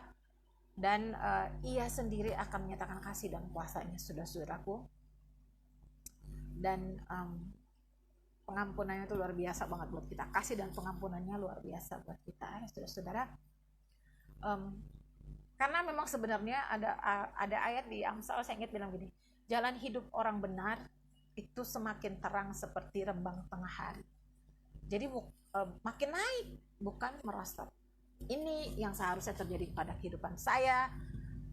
dan Ia sendiri akan menyatakan kasih dan kuasa-Nya, saudara-saudaraku. Dan pengampunannya itu luar biasa banget buat kita. Kasih dan pengampunannya luar biasa buat kita, saudara-saudara. Karena memang sebenarnya ada ayat di Amsal, saya ingat bilang gini, jalan hidup orang benar itu semakin terang seperti rembang tengah hari. Jadi makin naik, bukan merosot. Ini yang seharusnya terjadi pada kehidupan saya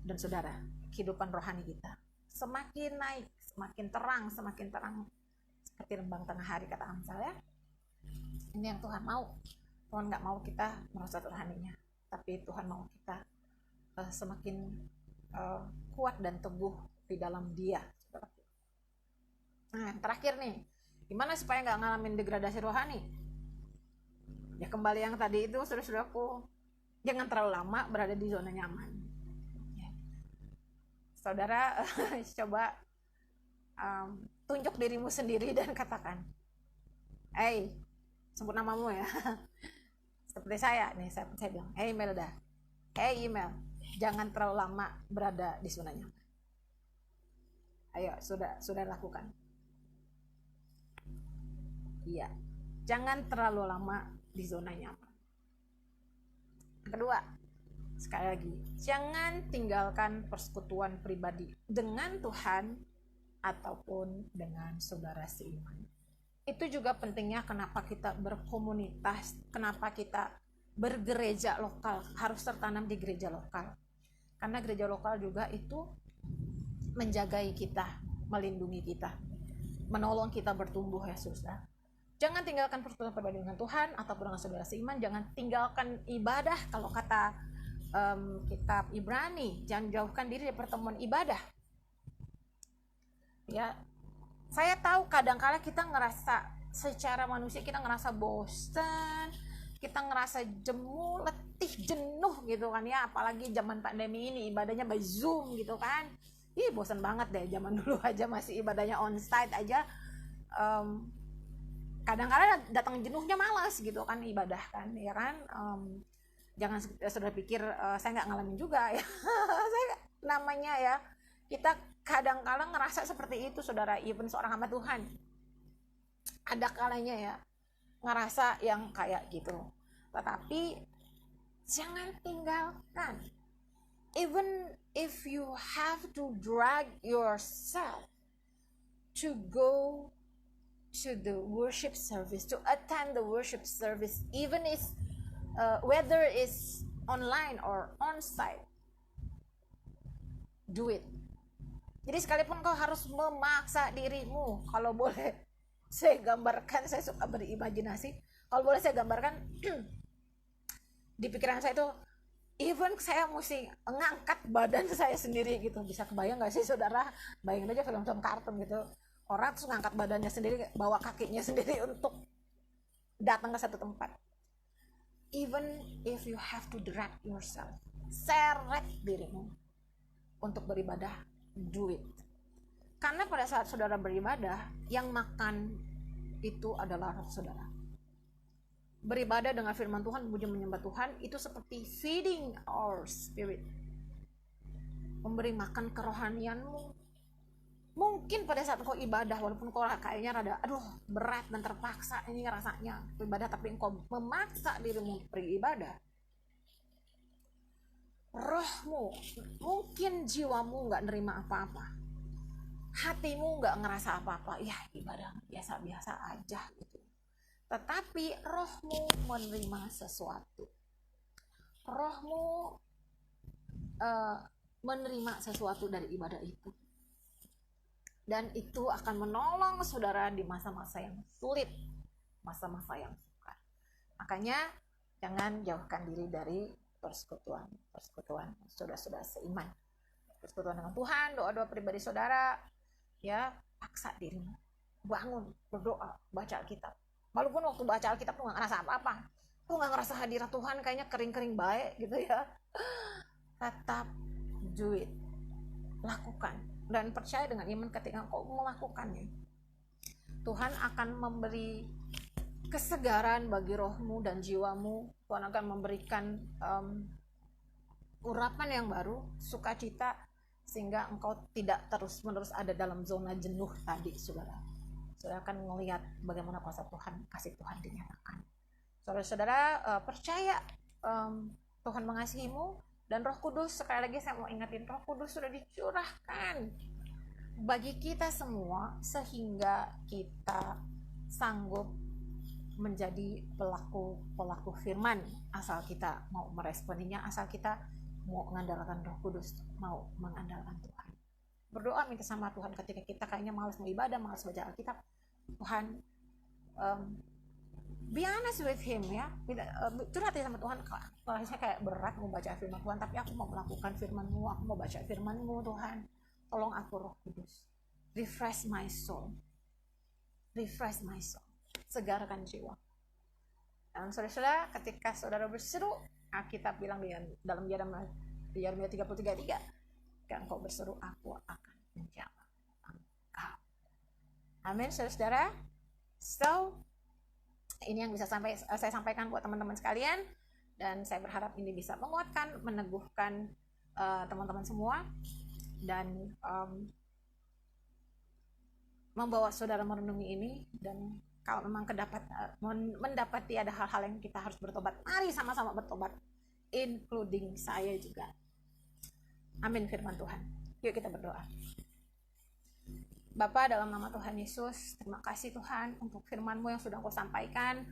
dan saudara, kehidupan rohani kita. Semakin naik, semakin terang seperti rembang tengah hari, kata Amsal ya. Ini yang Tuhan mau. Tuhan gak mau kita merosot rohaninya, tapi Tuhan mau kita semakin kuat dan teguh di dalam Dia. Nah, terakhir nih, gimana supaya nggak ngalamin degradasi rohani? Ya kembali yang tadi itu, saudara-saudaraku, jangan terlalu lama berada di zona nyaman. Ya. Saudara, coba tunjuk dirimu sendiri dan katakan, hey, sebut namamu ya. Seperti saya nih, saya bilang, hey Melda, hey email, jangan terlalu lama berada di zona nyaman. Ayo, sudah lakukan. Iya, jangan terlalu lama di zona nyaman. Kedua, sekali lagi, jangan tinggalkan persekutuan pribadi dengan Tuhan ataupun dengan saudara seiman. Itu juga pentingnya kenapa kita berkomunitas, kenapa kita bergereja lokal, harus tertanam di gereja lokal. Karena gereja lokal juga itu menjagai kita, melindungi kita, menolong kita bertumbuh ya saudara. Jangan tinggalkan persekutuan pribadi dengan Tuhan ataupun dengan saudara seiman. Jangan tinggalkan ibadah. Kalau kata kitab Ibrani, jangan jauhkan diri dari pertemuan ibadah. Ya, saya tahu kadang-kala kita ngerasa secara manusia kita ngerasa bosan, kita ngerasa jemu, letih, jenuh gitu kan ya. Apalagi zaman pandemi ini ibadahnya by Zoom gitu kan. Ih, bosan banget deh. Zaman dulu aja masih ibadahnya onsite aja. Kadang-kadang datang jenuhnya malas gitu kan ibadah kan, ya kan. Jangan saudara pikir saya nggak ngalamin juga ya. Saya namanya ya, kita kadang-kadang ngerasa seperti itu saudara, even seorang hamba Tuhan ada kalanya ya ngerasa yang kayak gitu. Tetapi jangan tinggalkan, even if you have to drag yourself to go to the worship service, to attend the worship service, even if whether it's online or on site. do it. Jadi sekalipun kau harus memaksa dirimu, kalau boleh saya gambarkan, saya suka berimajinasi, kalau boleh saya gambarkan di pikiran saya itu, even saya mesti ngangkat badan saya sendiri gitu. Bisa kebayang gak sih saudara? Bayangin aja film-film kartun gitu, orang terus ngangkat badannya sendiri, bawa kakinya sendiri untuk datang ke satu tempat. Even if you have to drag yourself, seret dirimu untuk beribadah, do it. Karena pada saat saudara beribadah, yang makan itu adalah roh saudara. Beribadah dengan firman Tuhan, memuji menyembah Tuhan, itu seperti feeding our spirit, memberi makan kerohanianmu. Mungkin pada saat engkau ibadah, walaupun kau kayaknya rada berat dan terpaksa ini rasanya ibadah, tapi engkau memaksa dirimu beribadah, rohmu, mungkin jiwamu gak nerima apa-apa, hatimu gak ngerasa apa-apa, ya ibadah biasa-biasa aja gitu. Tetapi rohmu menerima sesuatu, rohmu menerima sesuatu dari ibadah itu, dan itu akan menolong saudara di masa-masa yang sulit, masa-masa yang sukar. Makanya jangan jauhkan diri dari persekutuan saudara-saudara seiman, persekutuan dengan Tuhan, doa-doa pribadi saudara, ya paksa dirimu, bangun, berdoa, baca Alkitab. Walaupun waktu baca Alkitab tuh gak ngerasa apa-apa, tuh gak ngerasa hadirat Tuhan, kayaknya kering-kering baik gitu ya, tetap do it, lakukan, dan percaya dengan iman ketika kau melakukannya, Tuhan akan memberi kesegaran bagi rohmu dan jiwamu. Tuhan akan memberikan urapan yang baru, sukacita, sehingga engkau tidak terus-menerus ada dalam zona jenuh tadi, saudara. Saudara akan melihat bagaimana kuasa Tuhan, kasih Tuhan dinyatakan. Saudara-saudara percaya Tuhan mengasihimu, dan Roh Kudus, sekali lagi saya mau ingatin, Roh Kudus sudah dicurahkan bagi kita semua sehingga kita sanggup menjadi pelaku firman, asal kita mau meresponinya, asal kita mau mengandalkan Roh Kudus, mau mengandalkan Tuhan. Berdoa minta sama Tuhan ketika kita kayaknya malas mau ibadah, malas baca Alkitab. Tuhan, be honest with him ya, curhat sama Tuhan. Kalau saya kayak berat mau baca firman Tuhan, tapi aku mau melakukan firman-Mu, aku mau baca firman-Mu Tuhan. Tolong aku Roh Kudus, refresh my soul, segarkan jiwa. Dan saudara-saudara, ketika saudara berseru, Alkitab bilang dalam Yeremia 33:3, ketika engkau berseru, aku akan menjawab engkau. Amin, saudara-saudara. So, ini yang bisa saya sampaikan buat teman-teman sekalian, dan saya berharap ini bisa menguatkan, meneguhkan teman-teman semua, dan membawa saudara merenungi ini. Dan kalau memang mendapati ada hal-hal yang kita harus bertobat, mari sama-sama bertobat, including saya juga. Amin firman Tuhan. Yuk kita berdoa. Bapa, dalam nama Tuhan Yesus, terima kasih Tuhan untuk firman-Mu yang sudah Kau sampaikan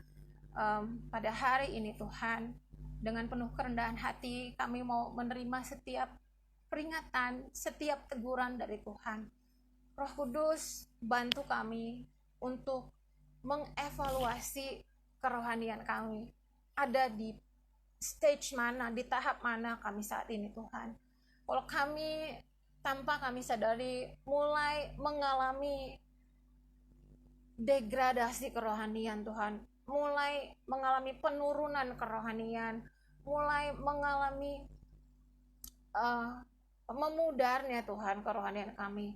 pada hari ini Tuhan. Dengan penuh kerendahan hati kami mau menerima setiap peringatan, setiap teguran dari Tuhan. Roh Kudus, bantu kami untuk mengevaluasi kerohanian kami. Ada di stage mana, di tahap mana kami saat ini Tuhan. Kalau kami tanpa kami sadari mulai mengalami degradasi kerohanian Tuhan, mulai mengalami penurunan kerohanian, mulai mengalami memudarnya Tuhan kerohanian kami.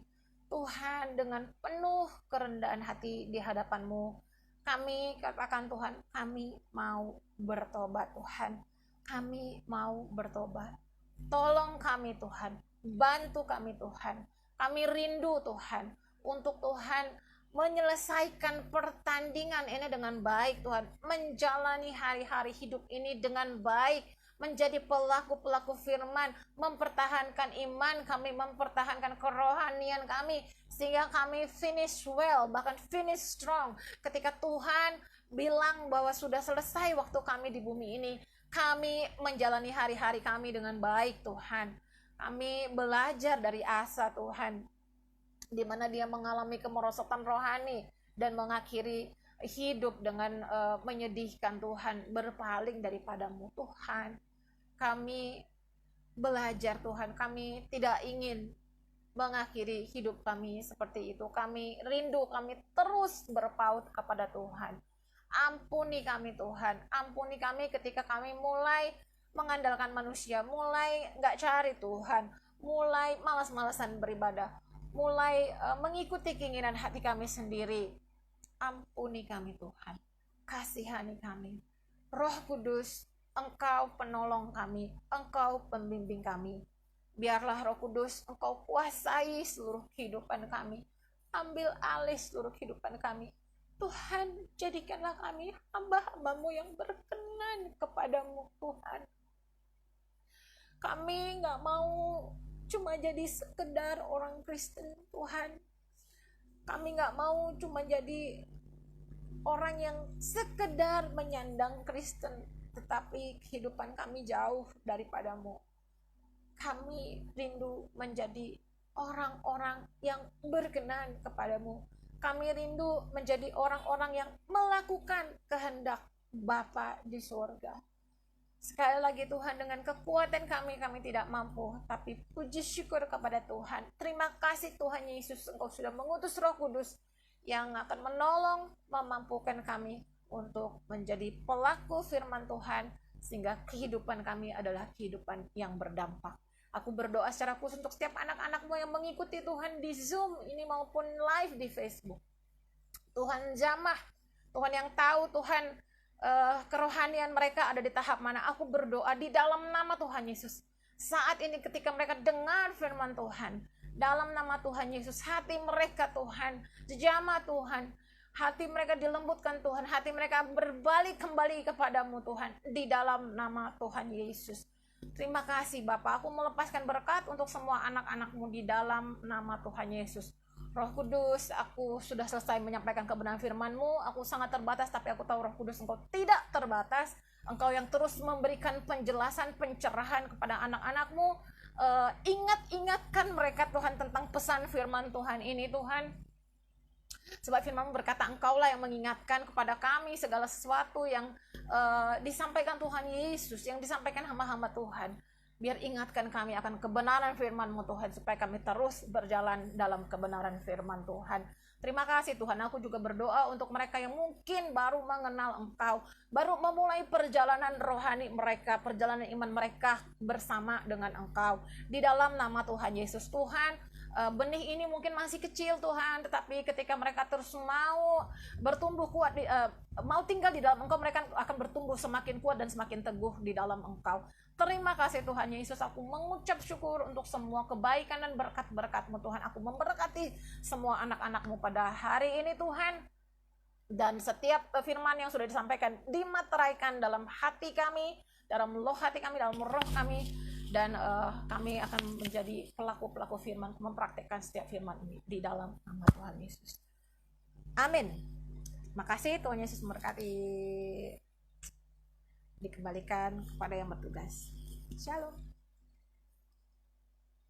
Tuhan, dengan penuh kerendahan hati di hadapan-Mu, kami katakan Tuhan, kami mau bertobat Tuhan, kami mau bertobat. Tolong kami Tuhan, bantu kami Tuhan, kami rindu Tuhan untuk Tuhan menyelesaikan pertandingan ini dengan baik Tuhan, menjalani hari-hari hidup ini dengan baik, menjadi pelaku-pelaku firman, mempertahankan iman kami, mempertahankan kerohanian kami, sehingga kami finish well, bahkan finish strong. Ketika Tuhan bilang bahwa sudah selesai waktu kami di bumi ini, kami menjalani hari-hari kami dengan baik Tuhan. Kami belajar dari Asa Tuhan, di mana dia mengalami kemerosotan rohani dan mengakhiri hidup dengan menyedihkan Tuhan, berpaling daripadamu Tuhan. Kami belajar Tuhan, kami tidak ingin mengakhiri hidup kami seperti itu. Kami rindu, kami terus berpaut kepada Tuhan. Ampuni kami Tuhan, ampuni kami ketika kami mulai mengandalkan manusia, mulai gak cari Tuhan, mulai malas-malasan beribadah, mulai mengikuti keinginan hati kami sendiri. Ampuni kami Tuhan, kasihani kami. Roh Kudus, Engkau penolong kami, Engkau pembimbing kami. Biarlah Roh Kudus Engkau kuasai seluruh kehidupan kami, ambil alih seluruh kehidupan kami. Tuhan, jadikanlah kami hamba-hamba-Mu yang berkenan kepadamu Tuhan. Kami gak mau cuma jadi sekedar orang Kristen Tuhan. Kami gak mau cuma jadi orang yang sekedar menyandang Kristen, tetapi kehidupan kami jauh daripadamu. Kami rindu menjadi orang-orang yang berkenan kepadamu. Kami rindu menjadi orang-orang yang melakukan kehendak Bapa di surga. Sekali lagi Tuhan, dengan kekuatan kami tidak mampu, tapi puji syukur kepada Tuhan. Terima kasih Tuhan Yesus, Engkau sudah mengutus Roh Kudus yang akan menolong, memampukan kami untuk menjadi pelaku firman Tuhan, sehingga kehidupan kami adalah kehidupan yang berdampak. Aku berdoa secara khusus untuk setiap anak-anak-Mu yang mengikuti Tuhan di Zoom ini maupun live di Facebook. Tuhan jamah, Tuhan yang tahu Tuhan kerohanian mereka ada di tahap mana. Aku berdoa di dalam nama Tuhan Yesus, saat ini ketika mereka dengar firman Tuhan, dalam nama Tuhan Yesus, hati mereka Tuhan jamah Tuhan, hati mereka dilembutkan Tuhan, hati mereka berbalik kembali kepadamu Tuhan, di dalam nama Tuhan Yesus. Terima kasih Bapa, aku melepaskan berkat untuk semua anak-anak-Mu di dalam nama Tuhan Yesus. Roh Kudus, aku sudah selesai menyampaikan kebenaran firman-Mu. Aku sangat terbatas, tapi aku tahu Roh Kudus Engkau tidak terbatas. Engkau yang terus memberikan penjelasan, pencerahan kepada anak-anak-Mu. Ingatkan mereka Tuhan tentang pesan firman Tuhan ini Tuhan. Sebab firman-Mu berkata, Engkaulah yang mengingatkan kepada kami segala sesuatu yang disampaikan Tuhan Yesus, yang disampaikan hamba-hamba Tuhan. Biar ingatkan kami akan kebenaran firman-Mu Tuhan, supaya kami terus berjalan dalam kebenaran firman Tuhan. Terima kasih Tuhan. Aku juga berdoa untuk mereka yang mungkin baru mengenal Engkau, baru memulai perjalanan rohani mereka, perjalanan iman mereka bersama dengan Engkau. Di dalam nama Tuhan Yesus Tuhan, benih ini mungkin masih kecil Tuhan, tetapi ketika mereka terus mau bertumbuh kuat, mau tinggal di dalam Engkau, mereka akan bertumbuh semakin kuat dan semakin teguh di dalam Engkau. Terima kasih Tuhan Yesus, aku mengucap syukur untuk semua kebaikan dan berkat-berkat-Mu Tuhan. Aku memberkati semua anak-anak-Mu pada hari ini Tuhan. Dan setiap firman yang sudah disampaikan dimateraikan dalam hati kami, dalam loh hati kami, dalam roh kami. Dan kami akan menjadi pelaku-pelaku firman, mempraktekkan setiap firman ini di dalam nama Tuhan Yesus. Amin. Makasih, Tuhan Yesus memberkati. Dikembalikan kepada yang bertugas. Shalom.